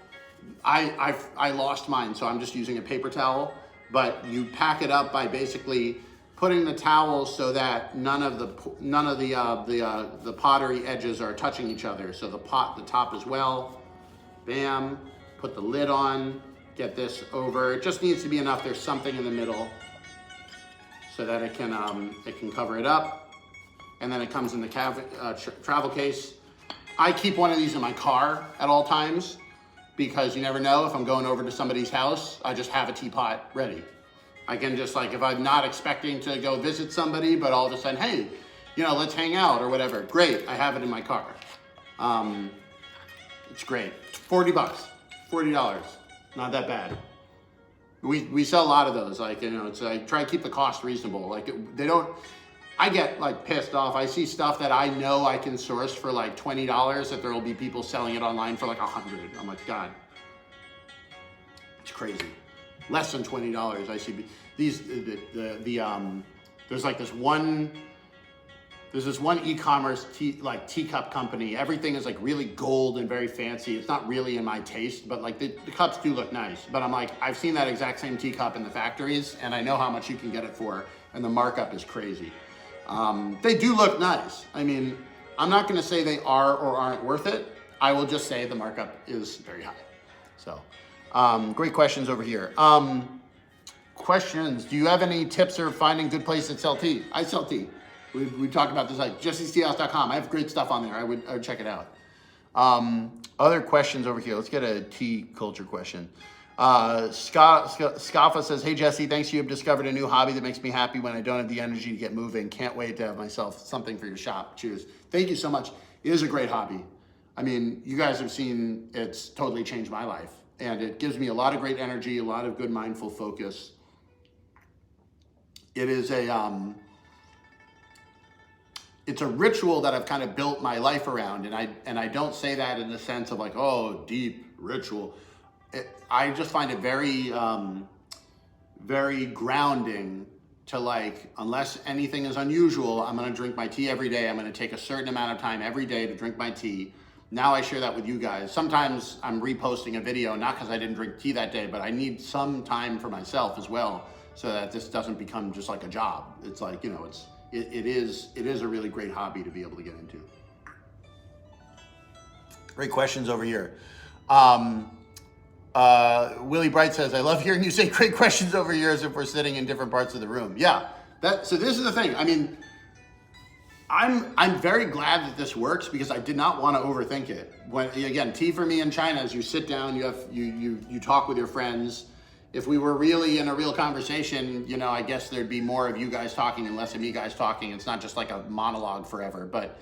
I lost mine, so I'm just using a paper towel, but you pack it up by basically putting the towel so that none of the pottery edges are touching each other. So the top as well. Bam. Put the lid on. Get this over. It just needs to be enough. There's something in the middle so that it can cover it up. And then it comes in the travel case. I keep one of these in my car at all times because you never know if I'm going over to somebody's house. I just have a teapot ready. I can just, like, if I'm not expecting to go visit somebody, but all of a sudden, hey, you know, let's hang out or whatever. Great, I have it in my car. It's great. $40, $40, not that bad. We sell a lot of those. Like, you know, it's I try to keep the cost reasonable. Like I get like pissed off. I see stuff that I know I can source for like $20 that there will be people selling it online for like $100. I'm like, God, it's crazy. Less than $20. I see these there's like this one e-commerce teacup company. Everything is like really gold and very fancy. It's not really in my taste, but like the cups do look nice. But I'm like, I've seen that exact same teacup in the factories and I know how much you can get it for, and the markup is crazy. They do look nice. I mean, I'm not gonna say they are or aren't worth it. I will just say the markup is very high. So. Great questions over here. Questions. Do you have any tips or finding good place to sell tea? I sell tea. We talked about this, like jessesteahouse.com. I have great stuff on there. I would check it out. Other questions over here. Let's get a tea culture question. Scaffa says, hey Jesse, thanks, you have discovered a new hobby that makes me happy when I don't have the energy to get moving. Can't wait to have myself something for your shop. Cheers. Thank you so much. It is a great hobby. I mean, you guys have seen it's totally changed my life, and it gives me a lot of great energy, a lot of good mindful focus. It is it's a ritual that I've kind of built my life around, and I don't say that in the sense of like, oh, deep ritual. I just find it very, very grounding to, like, unless anything is unusual, I'm gonna drink my tea every day. I'm gonna take a certain amount of time every day to drink my tea. Now I share that with you guys. Sometimes I'm reposting a video, not because I didn't drink tea that day, but I need some time for myself as well, so that this doesn't become just like a job. It's like, you know, it is a really great hobby to be able to get into. Great questions over here. Willie Bright says, I love hearing you say great questions over here as if we're sitting in different parts of the room. Yeah, so this is the thing. I mean, I'm very glad that this works because I did not want to overthink it. When, again, tea for me in China is you sit down, you talk with your friends. If we were really in a real conversation, you know, I guess there'd be more of you guys talking and less of me guys talking. It's not just like a monologue forever, but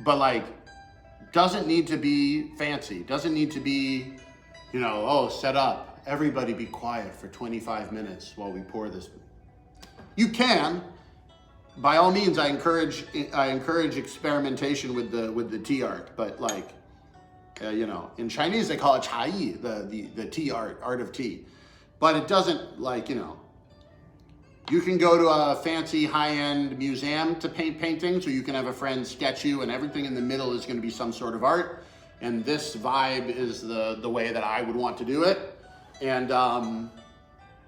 like, doesn't need to be fancy. Doesn't need to be, you know, oh, set up. Everybody be quiet for 25 minutes while we pour this. You can. By all means, I encourage experimentation with the tea art, but like, you know, in Chinese they call it chai yi, the tea art of tea, but it doesn't, like, you know, you can go to a fancy high-end museum to paint paintings, or you can have a friend sketch you, and everything in the middle is going to be some sort of art. And this vibe is the way that I would want to do it, and the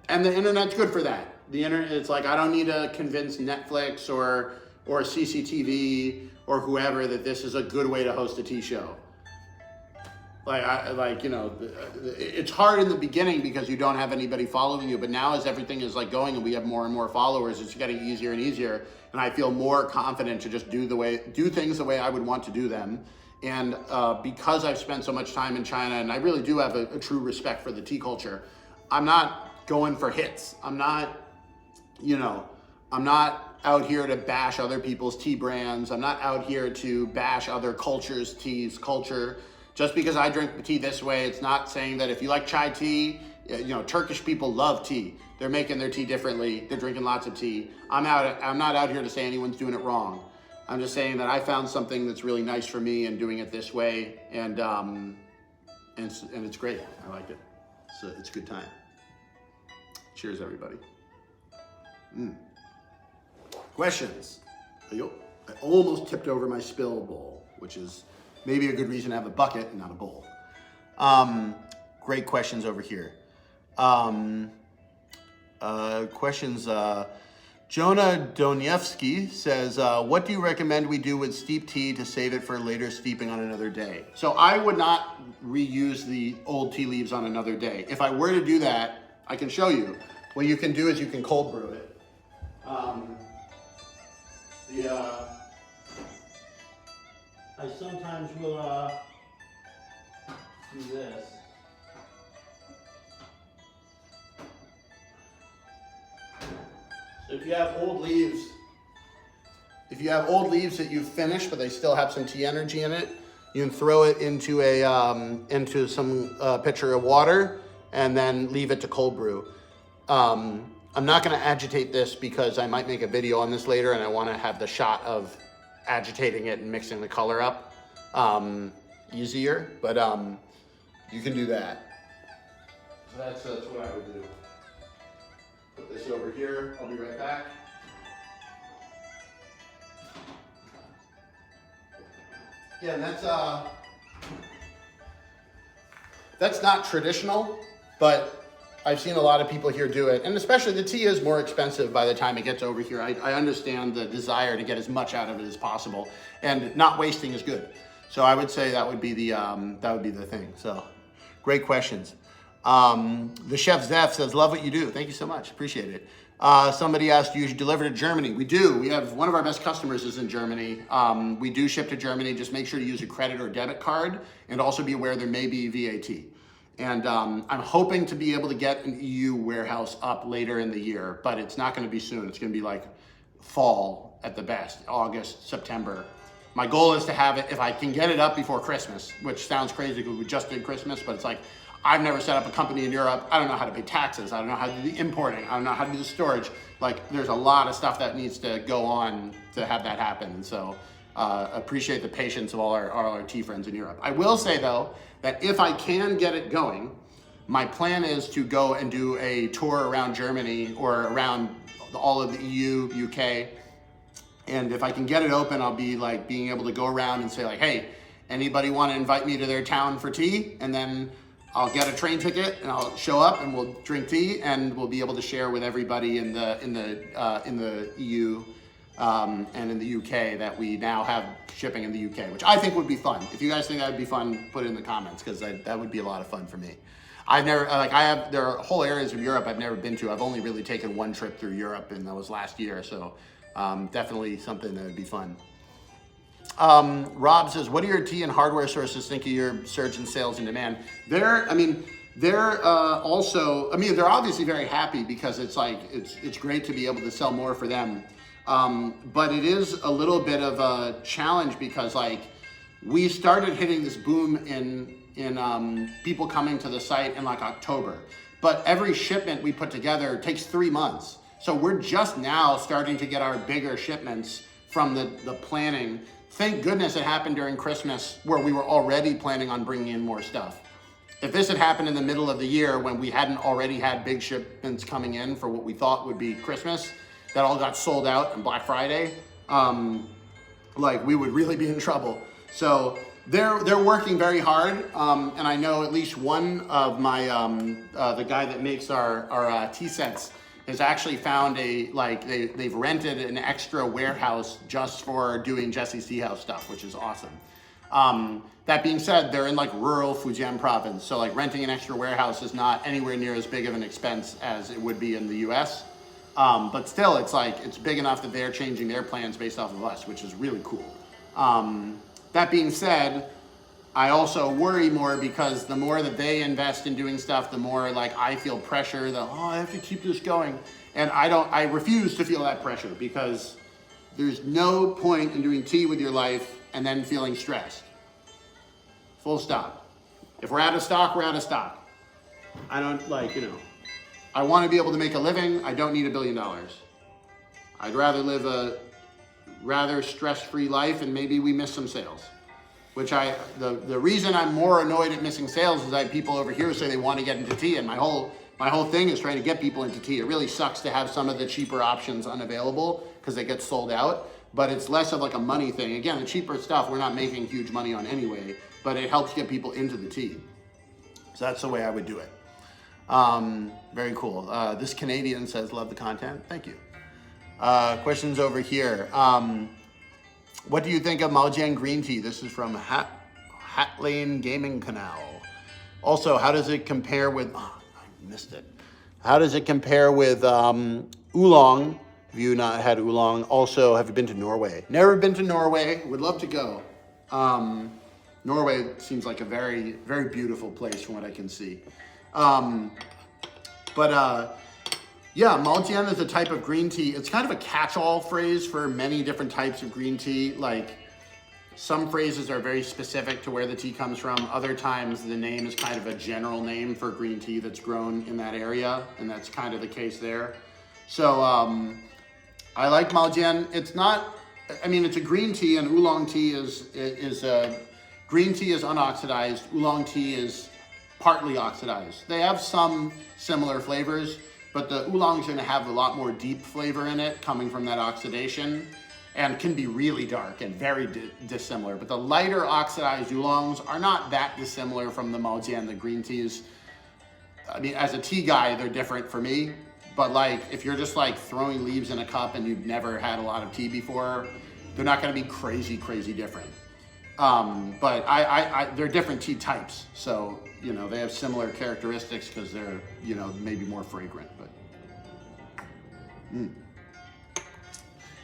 internet's good for that. The internet, it's like, I don't need to convince Netflix or CCTV or whoever that this is a good way to host a tea show. Like, you know, it's hard in the beginning because you don't have anybody following you, but now as everything is like going and we have more and more followers, it's getting easier and easier, and I feel more confident to just do things the way I would want to do them. And because I've spent so much time in China, and I really do have a true respect for the tea culture, I'm not going for hits. I'm not out here to bash other people's tea brands. I'm not out here to bash other cultures' tea's culture. Just because I drink the tea this way, it's not saying that if you like chai tea, you know, Turkish people love tea. They're making their tea differently. They're drinking lots of tea. I'm not out here to say anyone's doing it wrong. I'm just saying that I found something that's really nice for me and doing it this way, and it's great. I like it. So it's a good time. Cheers, everybody. Questions? I almost tipped over my spill bowl, which is maybe a good reason to have a bucket and not a bowl. Great questions over here. Questions. Jonah Donievsky says, what do you recommend we do with steeped tea to save it for later steeping on another day? So I would not reuse the old tea leaves on another day. If I were to do that, I can show you. What you can do is you can cold brew it. I sometimes will do this. So if you have old leaves that you've finished but they still have some tea energy in it, you can throw it into into some pitcher of water and then leave it to cold brew. I'm not going to agitate this because I might make a video on this later, and I want to have the shot of agitating it and mixing the color up easier, but you can do that. So that's what I would do. Put this over here. I'll be right back. Again, that's not traditional, but I've seen a lot of people here do it, and especially the tea is more expensive by the time it gets over here. I understand the desire to get as much out of it as possible, and not wasting is good. So I would say that would be the thing. So great questions. The Chef Zeph says, love what you do. Thank you so much. Appreciate it. Somebody asked, do you deliver to Germany? We do. We have one of our best customers is in Germany. We do ship to Germany. Just make sure to use a credit or debit card, and also be aware there may be VAT. And I'm hoping to be able to get an EU warehouse up later in the year, but it's not going to be soon. It's going to be like fall at the best, August, September. My goal is to have it, if I can get it up before Christmas, which sounds crazy because we just did Christmas, but it's like, I've never set up a company in Europe. I don't know how to pay taxes. I don't know how to do the importing. I don't know how to do the storage. Like, there's a lot of stuff that needs to go on to have that happen. And so appreciate the patience of all our tea friends in Europe. I will say though, that if I can get it going, my plan is to go and do a tour around Germany or around all of the EU, UK. And if I can get it open, I'll be like being able to go around and say like, hey, anybody want to invite me to their town for tea? And then I'll get a train ticket and I'll show up and we'll drink tea and we'll be able to share with everybody in the EU and in the UK that we now have shipping in the UK, which I think would be fun. If you guys think that would be fun, put it in the comments because that would be a lot of fun for me. I've never, there are whole areas of Europe I've never been to. I've only really taken one trip through Europe and that was last year. So definitely something that would be fun. Rob says, what do your tea and hardware sources think of your surge in sales and demand? They're obviously very happy because it's great to be able to sell more for them. But it is a little bit of a challenge because like we started hitting this boom in people coming to the site in like October, but every shipment we put together takes 3 months. So we're just now starting to get our bigger shipments from the planning. Thank goodness it happened during Christmas where we were already planning on bringing in more stuff. If this had happened in the middle of the year when we hadn't already had big shipments coming in for what we thought would be Christmas, that all got sold out on Black Friday, like we would really be in trouble. So they're working very hard, and I know at least one of my the guy that makes our tea sets has actually found they've rented an extra warehouse just for doing Jesse's Tea House stuff, which is awesome. That being said, they're in like rural Fujian province, so like renting an extra warehouse is not anywhere near as big of an expense as it would be in the US. But still, it's big enough that they're changing their plans based off of us, which is really cool. That being said, I also worry more because the more that they invest in doing stuff, the more like I feel pressure that, I have to keep this going. And I refuse to feel that pressure because there's no point in doing tea with your life and then feeling stressed. Full stop. If we're out of stock, we're out of stock. I don't I want to be able to make a living. I don't need $1 billion. I'd rather live a rather stress-free life and maybe we miss some sales. Which the reason I'm more annoyed at missing sales is I have people over here say they want to get into tea, and my whole thing is trying to get people into tea. It really sucks to have some of the cheaper options unavailable because they get sold out, but it's less of like a money thing. Again, the cheaper stuff we're not making huge money on anyway, but it helps get people into the tea. So that's the way I would do it. Very cool. This Canadian says, love the content. Thank you. Questions over here. What do you think of Maojian green tea? This is from Hat Lane Gaming Canal. Also, how does it compare with, I missed it. How does it compare with oolong? Have you not had oolong? Also, have you been to Norway? Never been to Norway. Would love to go. Norway seems like a very, very beautiful place from what I can see. Yeah, Maojian is a type of green tea. It's kind of a catch-all phrase for many different types of green tea. Like, some phrases are very specific to where the tea comes from. Other times, the name is kind of a general name for green tea that's grown in that area, and that's kind of the case there. So, I like Maojian. It's not, it's a green tea, and oolong tea green tea is unoxidized. Oolong tea is partly oxidized. They have some similar flavors, but the oolong is going to have a lot more deep flavor in it coming from that oxidation and can be really dark and very dissimilar. But the lighter oxidized oolongs are not that dissimilar from the Maojian, the green teas. As a tea guy, they're different for me. But like, if you're just like throwing leaves in a cup and you've never had a lot of tea before, they're not going to be crazy, crazy different. But they're different tea types. So, they have similar characteristics because they're, maybe more fragrant, but.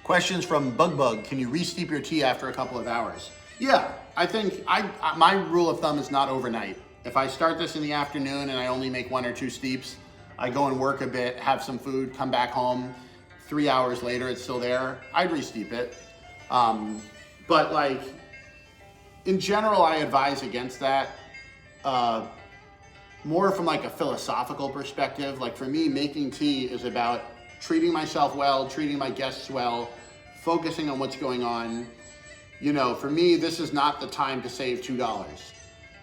Questions from Bug. Can you re-steep your tea after a couple of hours? Yeah, I think my rule of thumb is not overnight. If I start this in the afternoon and I only make 1 or 2 steeps, I go and work a bit, have some food, come back home, 3 hours later, it's still there, I'd re-steep it. But like, in general, I advise against that. More from like a philosophical perspective. Like for me, making tea is about treating myself well, treating my guests well, focusing on what's going on. You know, for me, this is not the time to save $2.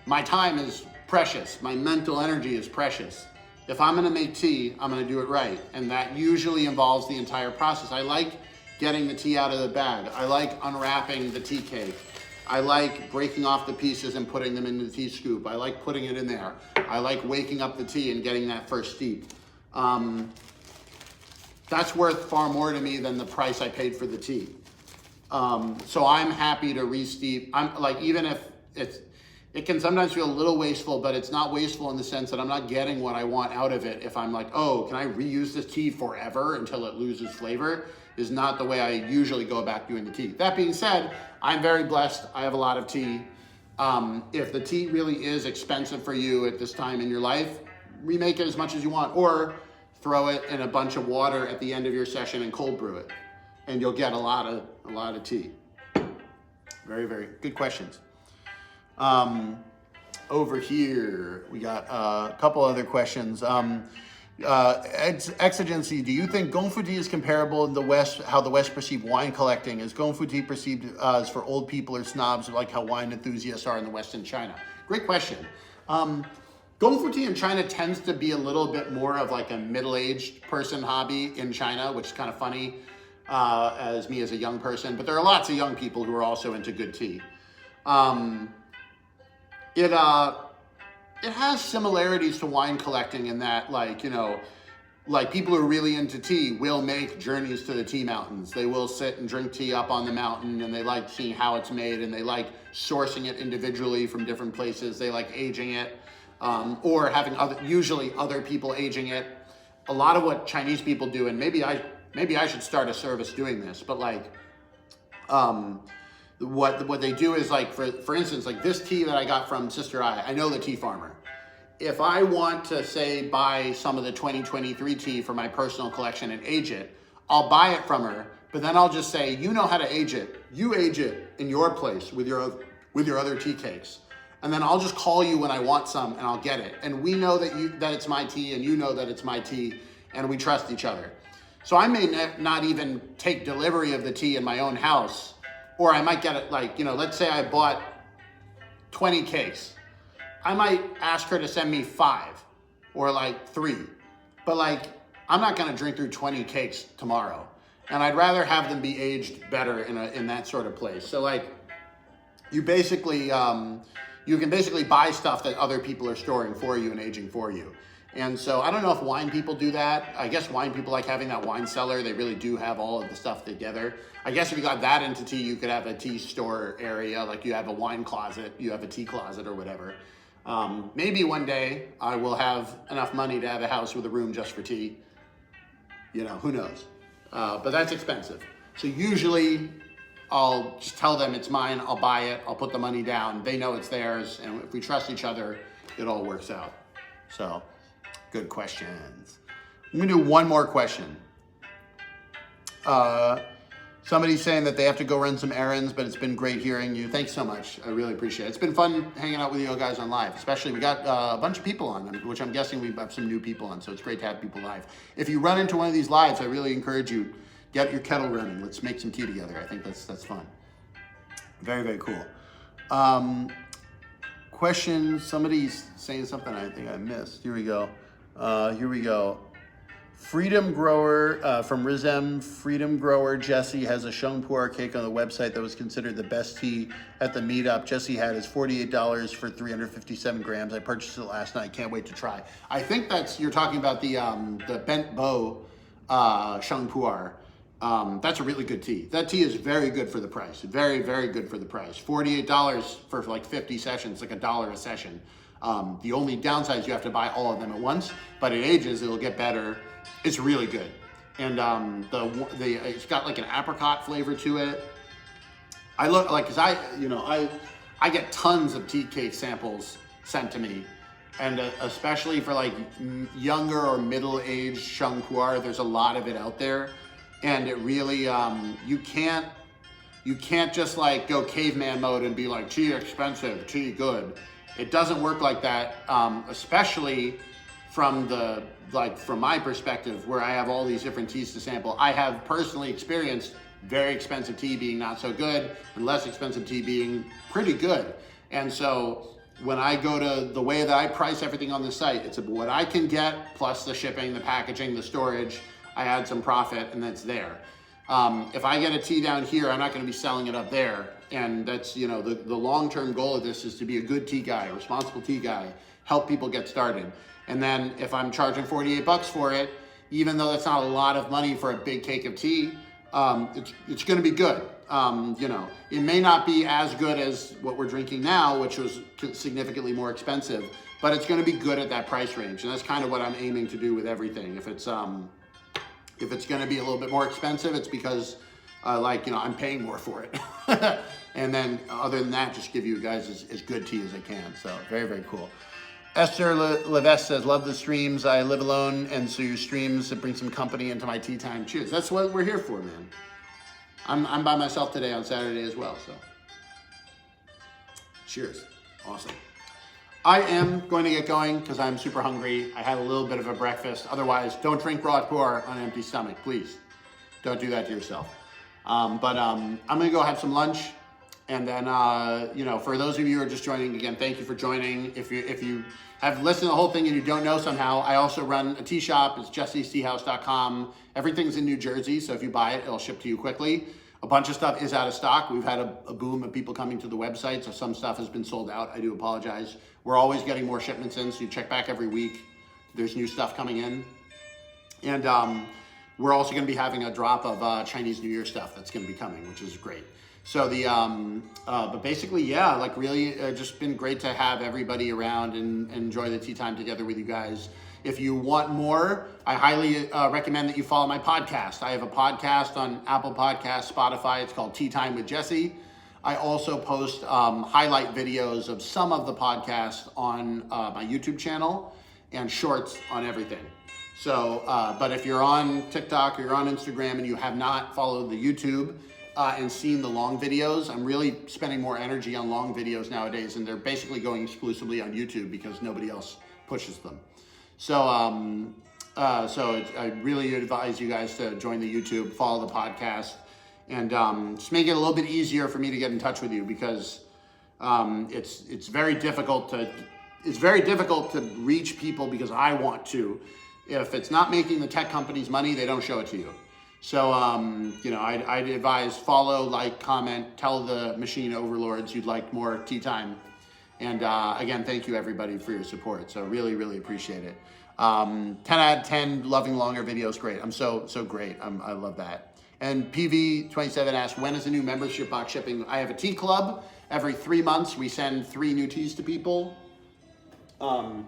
My time is precious. My mental energy is precious. If I'm gonna make tea, I'm gonna do it right. And that usually involves the entire process. I like getting the tea out of the bag. I like unwrapping the tea cake. I like breaking off the pieces and putting them into the tea scoop. I like putting it in there. I like waking up the tea and getting that first steep. That's worth far more to me than the price I paid for the tea. So I'm happy to re-steep. I'm like, even if it can sometimes feel a little wasteful, but it's not wasteful in the sense that I'm not getting what I want out of it. If I'm like, oh, can I reuse this tea forever until it loses flavor? Is not the way I usually go about doing the tea. That being said, I'm very blessed. I have a lot of tea. If the tea really is expensive for you at this time in your life, remake it as much as you want, or throw it in a bunch of water at the end of your session and cold brew it, and you'll get a lot of tea. Very, very good questions. Over here, we got a couple other questions. Exigency, do you think Gongfu tea is comparable in the West, how the West perceive wine collecting? Is Gongfu tea perceived as for old people or snobs, like how wine enthusiasts are in the West and China? Great question. Gongfu tea in China tends to be a little bit more of like a middle-aged person hobby in China, which is kind of funny as me as a young person, but there are lots of young people who are also into good tea. It has similarities to wine collecting in that, like, you know, like people who are really into tea will make journeys to the tea mountains. They will sit and drink tea up on the mountain, and they like seeing how it's made, and they like sourcing it individually from different places. They like aging it, or having usually other people aging it. A lot of what Chinese people do, and maybe I should start a service doing this, but like, what they do is like, for instance, like this tea that I got from Sister I know the tea farmer. If I want to, say, buy some of the 2023 tea for my personal collection and age it, I'll buy it from her, but then I'll just say, you know how to age it. You age it in your place with your other tea cakes. And then I'll just call you when I want some and I'll get it. And we know that it's my tea, and you know that it's my tea, and we trust each other. So I may not even take delivery of the tea in my own house, or I might get it, like, you know, let's say I bought 20 cakes. I might ask her to send me 5 or like 3, but like, I'm not gonna drink through 20 cakes tomorrow. And I'd rather have them be aged better in that sort of place. So like, you basically, you can basically buy stuff that other people are storing for you and aging for you. And so I don't know if wine people do that. I guess wine people like having that wine cellar. They really do have all of the stuff together. I guess if you got that into tea, you could have a tea store area, like you have a wine closet, you have a tea closet or whatever. Maybe one day I will have enough money to have a house with a room just for tea. You know, who knows? But that's expensive. So usually I'll just tell them it's mine, I'll buy it, I'll put the money down, they know it's theirs, and if we trust each other, it all works out. So, good questions. I'm gonna do one more question. Somebody's saying that they have to go run some errands, but it's been great hearing you. Thanks so much. I really appreciate it. It's been fun hanging out with you guys on live, especially we got a bunch of people on, which I'm guessing we have some new people on, so it's great to have people live. If you run into one of these lives, I really encourage you, get your kettle running. Let's make some tea together. I think that's fun. Very, very cool. Question, somebody's saying something I think I missed. Here we go. Freedom Grower from Rizem, Freedom Grower Jesse has a Shangpu'er cake on the website that was considered the best tea at the meetup. Jesse had is $48 for 357 grams. I purchased it last night. Can't wait to try. I think you're talking about the bent bow Shangpu'er. That's a really good tea. That tea is very good for the price. Very, very good for the price. $48 for like 50 sessions, like $1 a session. The only downside is you have to buy all of them at once, but it ages, it'll get better. It's really good. And it's got like an apricot flavor to it. I look like, cause I get tons of tea cake samples sent to me. And especially for like younger or middle-aged sheng pu'er, there's a lot of it out there. And it really, you can't just like go caveman mode and be like, tea expensive, tea good. It doesn't work like that, especially from my perspective, where I have all these different teas to sample. I have personally experienced very expensive tea being not so good and less expensive tea being pretty good. And so when I go to the way that I price everything on the site, it's what I can get plus the shipping, the packaging, the storage. I add some profit and that's there. If I get a tea down here, I'm not going to be selling it up there. And that's, the long-term goal of this is to be a good tea guy, a responsible tea guy, help people get started. And then if I'm charging 48 bucks for it, even though that's not a lot of money for a big cake of tea, it's going to be good. It may not be as good as what we're drinking now, which was significantly more expensive, but it's going to be good at that price range. And that's kind of what I'm aiming to do with everything. If it's going to be a little bit more expensive, it's because I'm paying more for it. And then other than that, just give you guys as good tea as I can. So very, very cool. Esther Levesque says, love the streams. I live alone, and so your streams bring some company into my tea time. Cheers. That's what we're here for, man. I'm by myself today on Saturday as well, so. Cheers. Awesome. I am going to get going because I'm super hungry. I had a little bit of a breakfast. Otherwise, don't drink raw pu'er on an empty stomach, please. Don't do that to yourself. I'm going to go have some lunch. And then, for those of you who are just joining, again, thank you for joining. If you have listened to the whole thing and you don't know somehow, I also run a tea shop. It's jessesteahouse.com. Everything's in New Jersey, so if you buy it, it'll ship to you quickly. A bunch of stuff is out of stock. We've had a boom of people coming to the website, so some stuff has been sold out. I do apologize. We're always getting more shipments in, so you check back every week. There's new stuff coming in. And we're also going to be having a drop of Chinese New Year stuff that's going to be coming, which is great. So but basically, yeah, like really just been great to have everybody around and enjoy the tea time together with you guys. If you want more, I highly recommend that you follow my podcast. I have a podcast on Apple Podcasts, Spotify. It's called Tea Time with Jesse. I also post highlight videos of some of the podcasts on my YouTube channel and shorts on everything. So, but if you're on TikTok or you're on Instagram and you have not followed the YouTube, and seen the long videos, I'm really spending more energy on long videos nowadays, and they're basically going exclusively on YouTube because nobody else pushes them. So, I really advise you guys to join the YouTube, follow the podcast, and just make it a little bit easier for me to get in touch with you because it's very difficult to reach people because I want to. If it's not making the tech companies money, they don't show it to you. So, I'd advise follow, like, comment, tell the machine overlords you'd like more tea time. And again, thank you everybody for your support. So really, really appreciate it. 10 out of 10, loving longer videos, great. I'm so great. I love that. And PV27 asked, when is the new membership box shipping? I have a tea club. Every 3 months, we send 3 new teas to people. You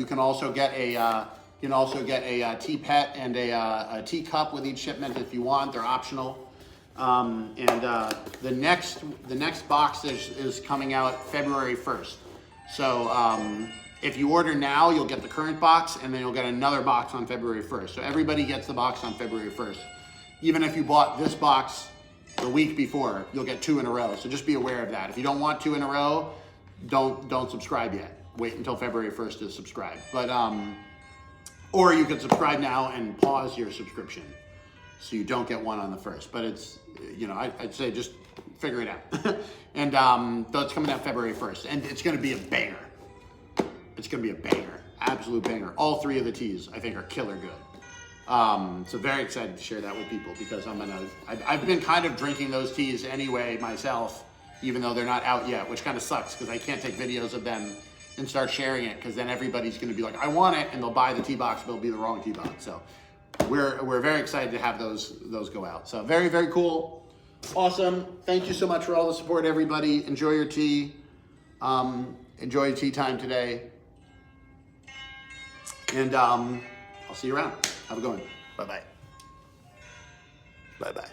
can also get a tea pet and a tea cup with each shipment if you want. They're optional. The next box is coming out February 1st. So if you order now, you'll get the current box, and then you'll get another box on February 1st. So everybody gets the box on February 1st. Even if you bought this box the week before, you'll get 2 in a row. So just be aware of that. If you don't want 2 in a row, don't subscribe yet. Wait until February 1st to subscribe. But or you can subscribe now and pause your subscription so you don't get one on the first. But it's, I'd say just figure it out. And so it's coming out February 1st. And it's going to be a banger. It's going to be a banger. Absolute banger. All 3 of the teas, I think, are killer good. So very excited to share that with people because I've been kind of drinking those teas anyway myself, even though they're not out yet, which kind of sucks because I can't take videos of them and start sharing it because then everybody's going to be like, I want it, and they'll buy the tea box, but it'll be the wrong tea box. So we're very excited to have those go out. So very, very cool. Awesome. Thank you so much for all the support, everybody. Enjoy your tea. Enjoy your tea time today. And I'll see you around. Have a good one. Bye-bye. Bye-bye.